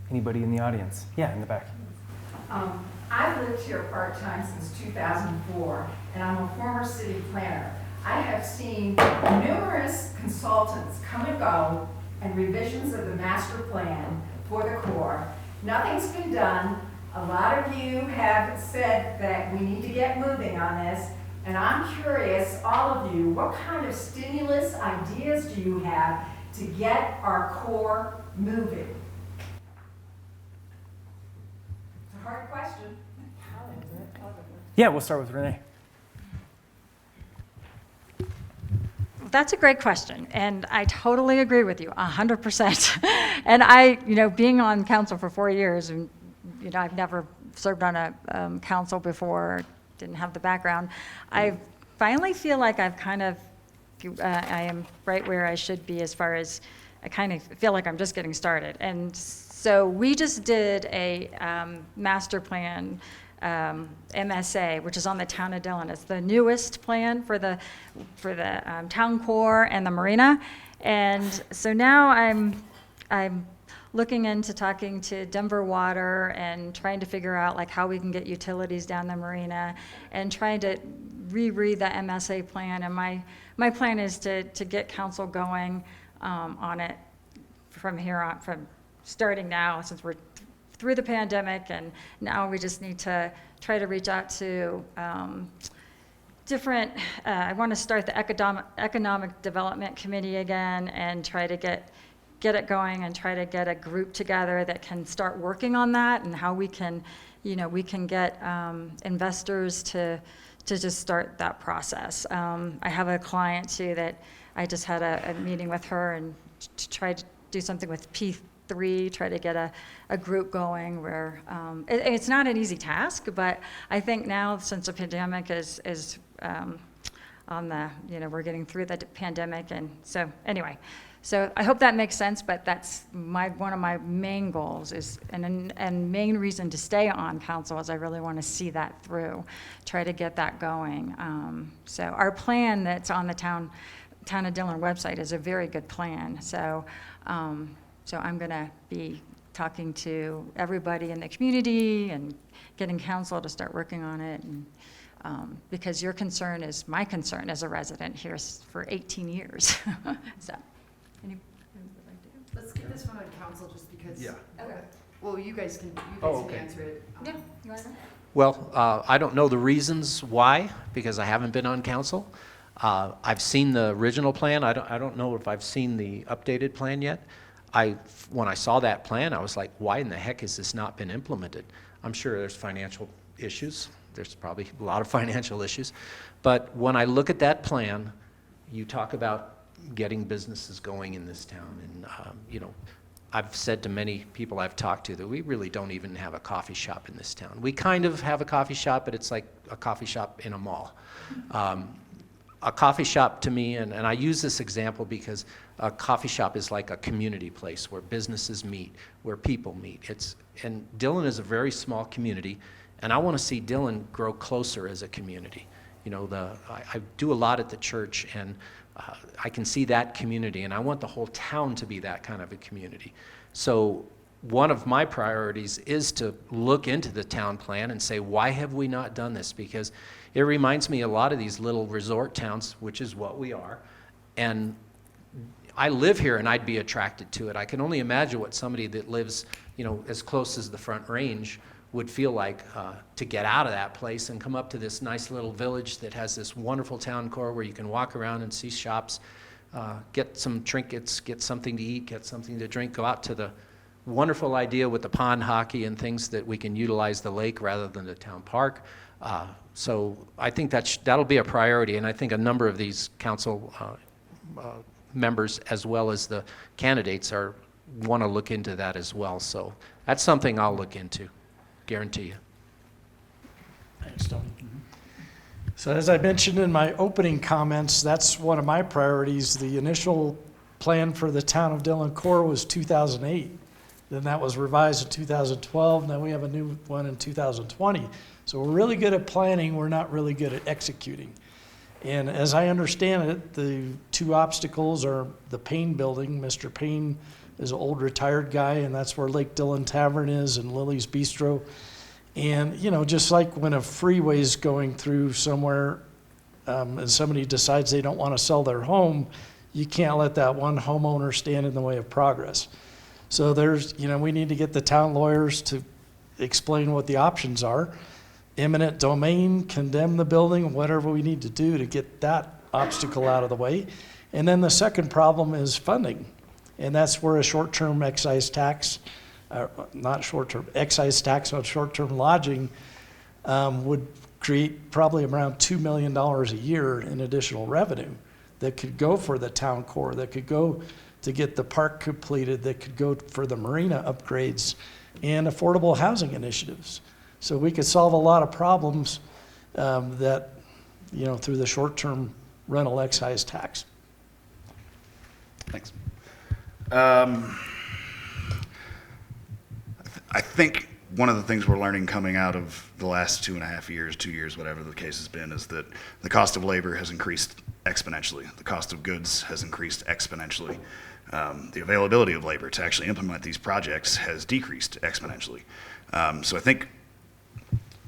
anybody in the audience? Yeah, in the back. I've lived here part-time since 2004, and I'm a former city planner. I have seen numerous consultants come and go, and revisions of the master plan for the core. Nothing's been done. A lot of you have said that we need to get moving on this, and I'm curious, all of you, what kind of stimulus ideas do you have to get our core moving? It's a hard question. Yeah, we'll start with Renee. That's a great question, and I totally agree with you, 100%. And being on council for 4 years, and I've never served on a council before, didn't have the background. I finally feel like I am right where I should be, as far as I kind of feel like I'm just getting started. And so we just did a master plan, MSA, which is on the town of Dillon. It's the newest plan for the town core and the marina. And so now I'm looking into talking to Denver Water and trying to figure out like how we can get utilities down the marina, and trying to reread the MSA plan. And my plan is to get council going on it from here on, from starting now, since we're through the pandemic, and now we just need to try to reach out to different, I want to start the economic development committee again, and try to get it going, and try to get a group together that can start working on that, and how we can get investors to just start that process. I have a client too that I just had a meeting with her, and to try to do something with P3, try to get a group going where it's not an easy task, but I think now, since the pandemic is on the, we're getting through the pandemic, and so anyway, so I hope that makes sense. But that's one of my main goals is, and main reason to stay on council, is I really want to see that through, try to get that going. So our plan that's on the Town of Dillon website is a very good plan. So I'm going to be talking to everybody in the community and getting council to start working on it, and because your concern is my concern as a resident here for 18 years. So, any would like to? Let's get this one on council just because. Yeah. Okay. Well, you guys can okay. answer it. Yeah, you want to? Well, I don't know the reasons why, because I haven't been on council. I've seen the original plan. I don't know if I've seen the updated plan yet. When I saw that plan, I was like, why in the heck has this not been implemented? I'm sure there's financial issues. There's probably a lot of financial issues. But when I look at that plan, you talk about getting businesses going in this town. And, I've said to many people I've talked to that we really don't even have a coffee shop in this town. We kind of have a coffee shop, but it's like a coffee shop in a mall. A coffee shop to me, and I use this example because a coffee shop is like a community place where businesses meet, where people meet. And Dillon is a very small community, and I want to see Dillon grow closer as a community. I do a lot at the church, and I can see that community, and I want the whole town to be that kind of a community. So one of my priorities is to look into the town plan and say, why have we not done this? Because it reminds me a lot of these little resort towns, which is what we are. And I live here and I'd be attracted to it. I can only imagine what somebody that lives, as close as the Front Range would feel like to get out of that place and come up to this nice little village that has this wonderful town core where you can walk around and see shops, get some trinkets, get something to eat, get something to drink, go out to the wonderful idea with the pond hockey and things that we can utilize the lake rather than the town park. So I think that'll be a priority, and I think a number of these council members as well as the candidates want to look into that as well. So that's something I'll look into, guarantee you. Thanks, Tony. So as I mentioned in my opening comments, that's one of my priorities. The initial plan for the town of Dillon core was 2008. Then that was revised in 2012, and then we have a new one in 2020. So we're really good at planning, we're not really good at executing. And as I understand it, the two obstacles are the Payne building. Mr. Payne is an old retired guy, and that's where Lake Dillon Tavern is and Lily's Bistro. And, just like when a freeway is going through somewhere and somebody decides they don't want to sell their home, you can't let that one homeowner stand in the way of progress. So we need to get the town lawyers to explain what the options are. Eminent domain, condemn the building, whatever we need to do to get that obstacle out of the way. And then the second problem is funding. And that's where a short-term excise tax, excise tax on short-term lodging would create probably around $2 million a year in additional revenue that could go for the town core, that could go to get the park completed, that could go for the marina upgrades and affordable housing initiatives. So we could solve a lot of problems through the short-term rental excise tax. Thanks. I think one of the things we're learning coming out of the last 2.5 years, 2 years, whatever the case has been, is that the cost of labor has increased exponentially. The cost of goods has increased exponentially. The availability of labor to actually implement these projects has decreased exponentially. So I think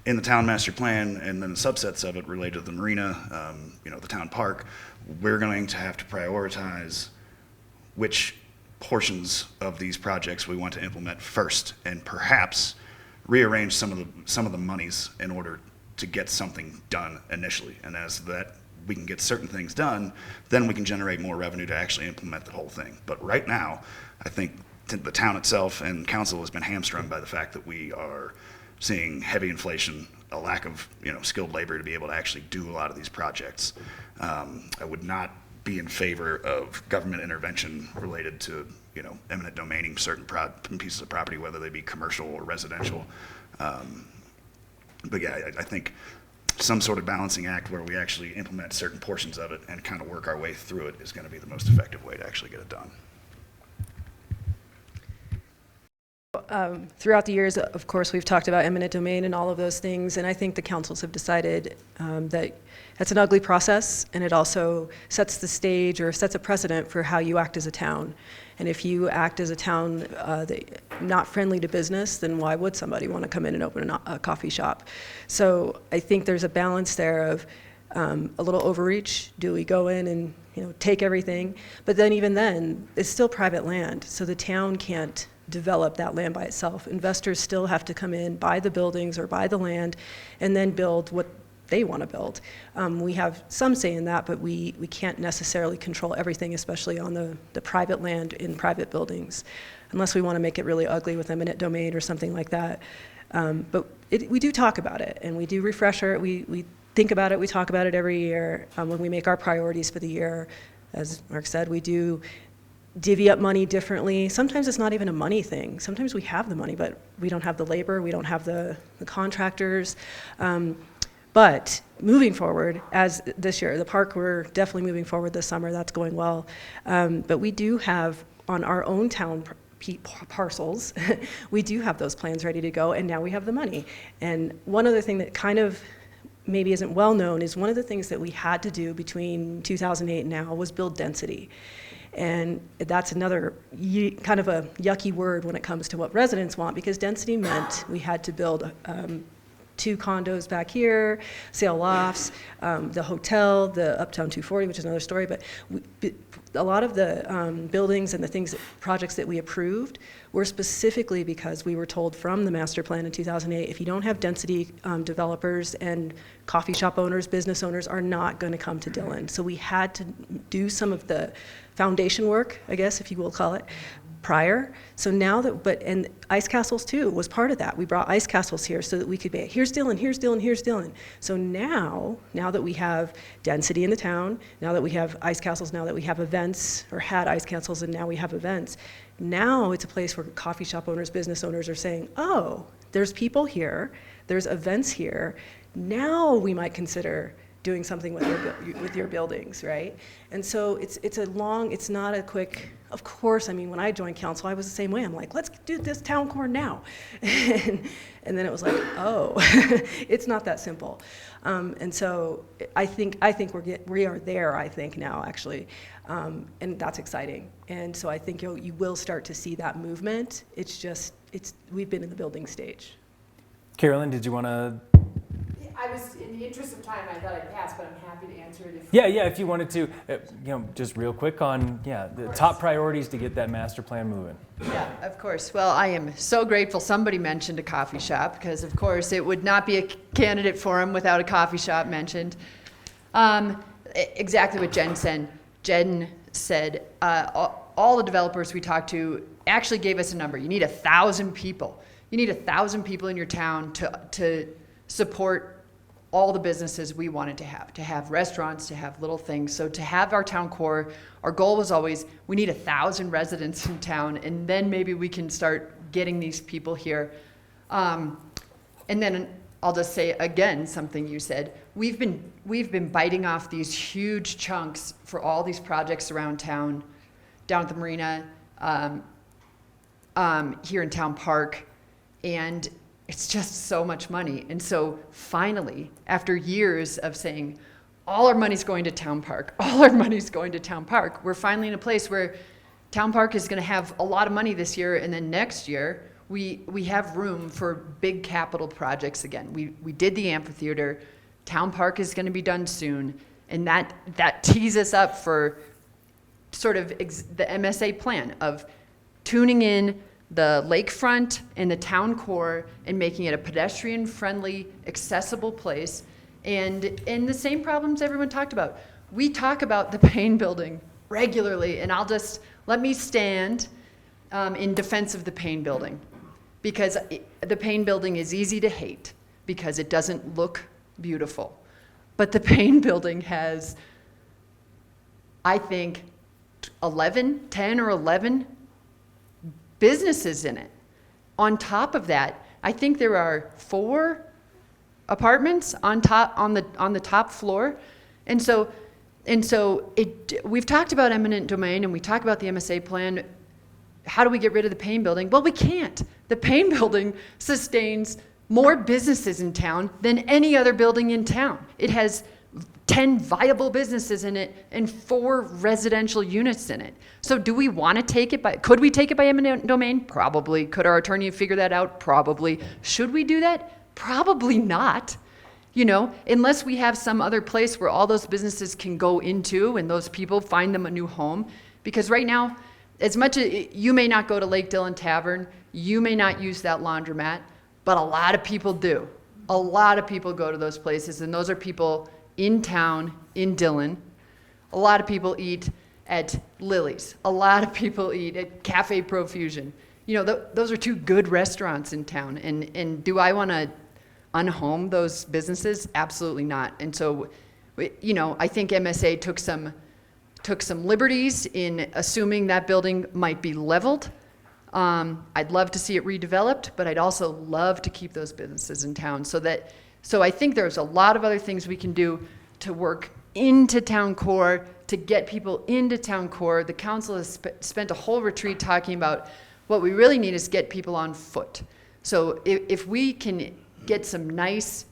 in the town master plan and then the subsets of it related to the marina, the town park, we're going to have to prioritize which portions of these projects we want to implement first, and perhaps rearrange some of the monies in order to get something done initially. And as that we can get certain things done, then we can generate more revenue to actually implement the whole thing. But right now, I think the town itself and council has been hamstrung by the fact that we are seeing heavy inflation, a lack of skilled labor to be able to actually do a lot of these projects. I would not be in favor of government intervention related to eminent domaining certain pieces of property, whether they be commercial or residential. But yeah, I think some sort of balancing act where we actually implement certain portions of it and kind of work our way through it is going to be the most effective way to actually get it done. throughout the years, of course, we've talked about eminent domain and all of those things, and I think the councils have decided that that's an ugly process, and it also sets the stage or sets a precedent for how you act as a town. And if you act as a town that not friendly to business, then why would somebody want to come in and open a coffee shop? So I think there's a balance there of a little overreach. Do we go in and take everything? But then even then, it's still private land, so the town can't develop that land by itself. Investors still have to come in, buy the buildings or buy the land, and then build what they want to build. We have some say in that, but we can't necessarily control everything, especially on the private land in private buildings, unless we want to make it really ugly with eminent domain or something like that. But we do talk about it, and we do refresher it. We think about it, we talk about it every year when we make our priorities for the year. As Mark said, we do divvy up money differently. Sometimes it's not even a money thing. Sometimes we have the money, but we don't have the labor, we don't have the contractors. But moving forward, as this year, the park, we're definitely moving forward this summer, that's going well. But we do have, on our own town parcels, we do have those plans ready to go, and now we have the money. And one other thing that kind of maybe isn't well known is one of the things that we had to do between 2008 and now was build density. And that's another kind of a yucky word when it comes to what residents want, because density meant we had to build 2 condos back here, sale lofts, the hotel, the Uptown 240, which is another story, but a lot of the buildings and the projects that we approved were specifically because we were told from the master plan in 2008, if you don't have density, developers and coffee shop owners, business owners are not going to come to Dillon. So we had to do some of the foundation work, I guess, if you will call it, prior. So now that, and ice castles too was part of that. We brought ice castles here so that we could be, here's Dillon, here's Dillon, here's Dillon. So now that we have density in the town, now that we have ice castles, now that we have events, or had ice castles and now we have events, now it's a place where coffee shop owners, business owners are saying, oh, there's people here, there's events here, now we might consider doing something with your buildings, right? And so it's not a quick, of course, I mean, when I joined council, I was the same way. I'm like, let's do this town core now. And then it was like, oh, it's not that simple. And so I think we are there, I think now, actually. And that's exciting. And so I think you will start to see that movement. We've been in the building stage. Carolyn, did you want to? I was, in the interest of time, I thought I'd pass, but I'm happy to answer it if... Yeah, if you wanted to, just real quick on, the top priorities to get that master plan moving. Yeah, of course. Well, I am so grateful somebody mentioned a coffee shop, because of course it would not be a candidate forum without a coffee shop mentioned. Exactly what Jen said. Jen said all the developers we talked to actually gave us a number. You need 1,000 people. You need 1,000 people in your town to support all the businesses we wanted to have restaurants, to have little things. So to have our town core, our goal was always, we need 1,000 residents in town, and then maybe we can start getting these people here. And then I'll just say again, something you said, we've been biting off these huge chunks for all these projects around town, down at the marina, here in Town Park, and it's just so much money. And so finally, after years of saying, all our money's going to Town Park, all our money's going to Town Park, we're finally in a place where Town Park is going to have a lot of money this year, and then next year, we have room for big capital projects again. We did the amphitheater. Town Park is going to be done soon, and that tees us up for sort of the MSA plan of tuning in the lakefront and the town core and making it a pedestrian-friendly, accessible place. And the same problems everyone talked about. We talk about the Payne Building regularly, and let me stand in defense of the Payne Building, because the Payne Building is easy to hate because it doesn't look beautiful. But the Payne Building has, I think, 10 or 11 businesses in it. On top of that, I think there are 4 apartments on the top floor. And so we've talked about eminent domain and we talk about the MSA plan, how do we get rid of the Payne building? Well, we can't. The Payne building sustains more businesses in town than any other building in town. It has 10 viable businesses in it and 4 residential units in it. So do we want to take it by, could we take it by eminent domain? Probably. Could our attorney figure that out? Probably. Should we do that? Probably not. You know, unless we have some other place where all those businesses can go into and those people find them a new home. Because right now, as much as you may not go to Lake Dillon Tavern, you may not use that laundromat, but a lot of people do. A lot of people go to those places, and those are people in town, in Dillon. A lot of people eat at Lily's. A lot of people eat at Cafe Profusion. You know, those are 2 good restaurants in town. And do I want to unhome those businesses? Absolutely not. And so, you know, I think MSA took some liberties in assuming that building might be leveled. I'd love to see it redeveloped, but I'd also love to keep those businesses in town. So I think there's a lot of other things we can do to work into town core, to get people into town core. The council has spent a whole retreat talking about what we really need is get people on foot. So if we can get some nice,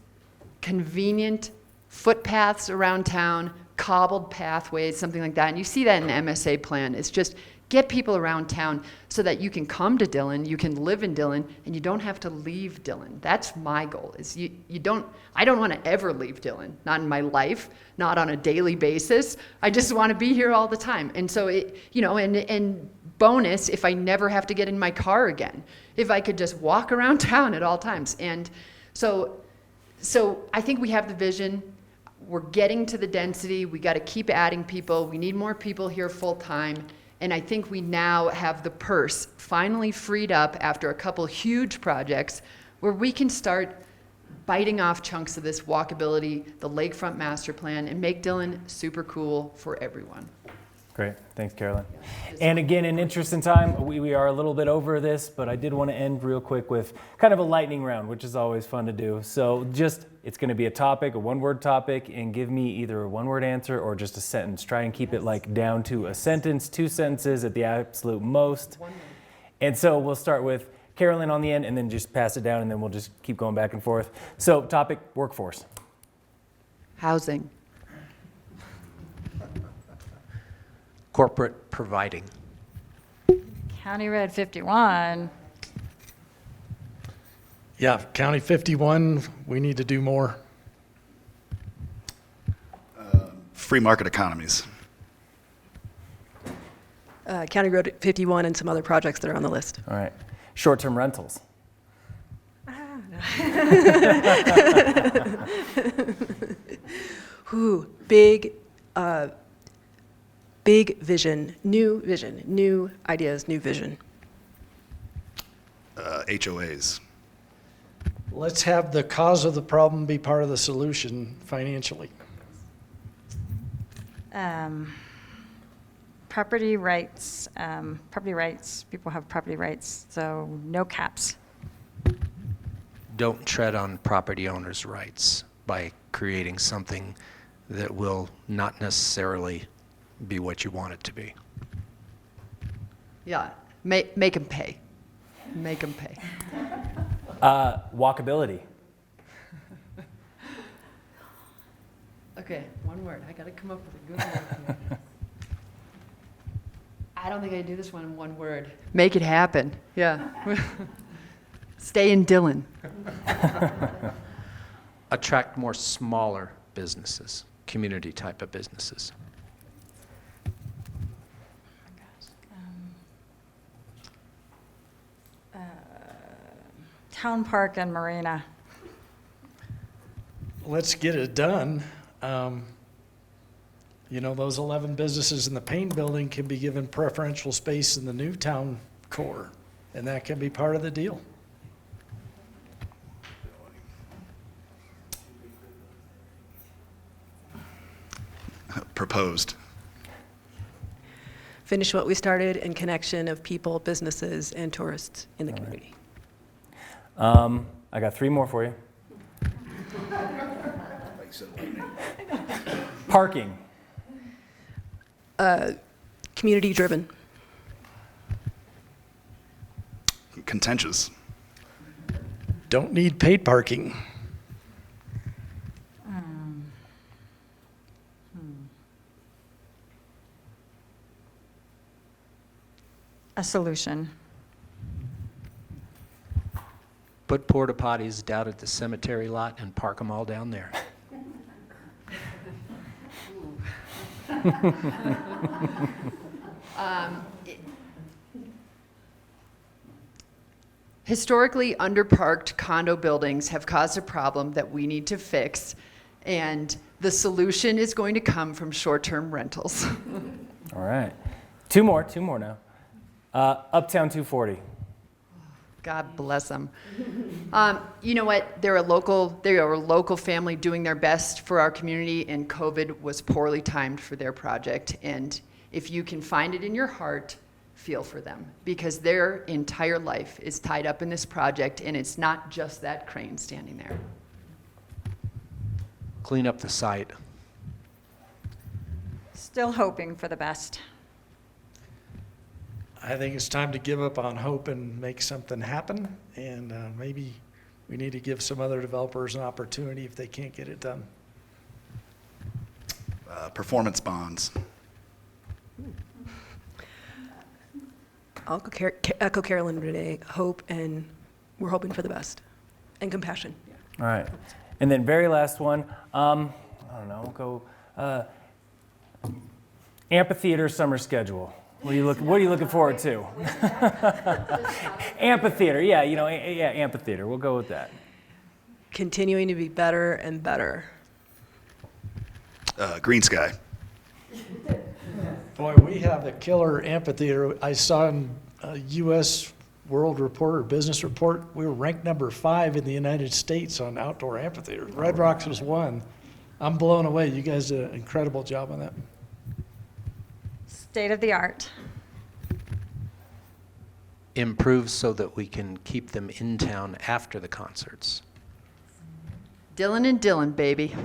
convenient footpaths around town, cobbled pathways, something like that, and you see that in the MSA plan, it's just get people around town so that you can come to Dillon, you can live in Dillon, and you don't have to leave Dillon. That's my goal, is I don't want to ever leave Dillon, not in my life, not on a daily basis. I just want to be here all the time. And so, and bonus, if I never have to get in my car again, if I could just walk around town at all times. And so I think we have the vision. We're getting to the density. We got to keep adding people. We need more people here full time. And I think we now have the purse finally freed up after a couple huge projects where we can start biting off chunks of this walkability, the lakefront master plan, and make Dillon super cool for everyone. Great. Thanks, Carolyn. And again, in interest in time, we are a little bit over this, but I did want to end real quick with kind of a lightning round, which is always fun to do. So it's going to be a topic, a one-word topic, and give me either a one-word answer or just a sentence. Try and keep it like down to a sentence, 2 sentences at the absolute most. And so we'll start with Carolyn on the end and then just pass it down, and then we'll just keep going back and forth. So topic, workforce. Housing. Corporate providing. County Road 51. Yeah, County 51, we need to do more. Free market economies. County Road 51 and some other projects that are on the list. All right. Short-term rentals. Ooh, big vision, new ideas, new vision. HOAs. Let's have the cause of the problem be part of the solution financially. Property rights. People have property rights, so no caps. Don't tread on property owners' rights by creating something that will not necessarily be what you want it to be. Yeah, make them pay. Make them pay. Walkability. Okay, one word. I got to come up with a good word here. I don't think I do this one in one word. Make it happen. Yeah. Stay in Dillon. Attract more smaller businesses, community type of businesses. Town Park and Marina. Let's get it done. Those 11 businesses in the Payne building can be given preferential space in the new town core, and that can be part of the deal. Proposed. Finish what we started in connection of people, businesses, and tourists in the community. I got 3 more for you. Parking. Community driven. contentious. Don't need paid parking. A solution. Put porta potties down at the cemetery lot and park them all down there. Historically underparked condo buildings have caused a problem that we need to fix, and the solution is going to come from short-term rentals. All right. Two more now. Uptown 240. God bless them. You know what? They are a local family doing their best for our community, and COVID was poorly timed for their project. And if you can find it in your heart, feel for them, because their entire life is tied up in this project, and it's not just that crane standing there. Clean up the site. Still hoping for the best. I think it's time to give up on hope and make something happen. And maybe we need to give some other developers an opportunity if they can't get it done. Performance bonds. I'll echo Carolyn today. Hope, and we're hoping for the best, and compassion. All right. And then very last one, I don't know, we'll go amphitheater summer schedule. What are you looking forward to? Amphitheater, yeah, amphitheater. We'll go with that. Continuing to be better and better. Green sky. Boy, we have a killer amphitheater. I saw in a U.S. World Report or Business Report, we were ranked number 5 in the United States on outdoor amphitheaters. Red Rocks was 1. I'm blown away. You guys did an incredible job on that. State of the art. Improve so that we can keep them in town after the concerts. Dillon and Dillon, baby.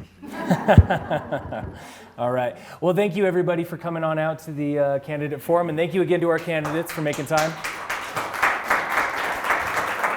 All right. Well, thank you, everybody, for coming on out to the candidate forum. And thank you again to our candidates for making time.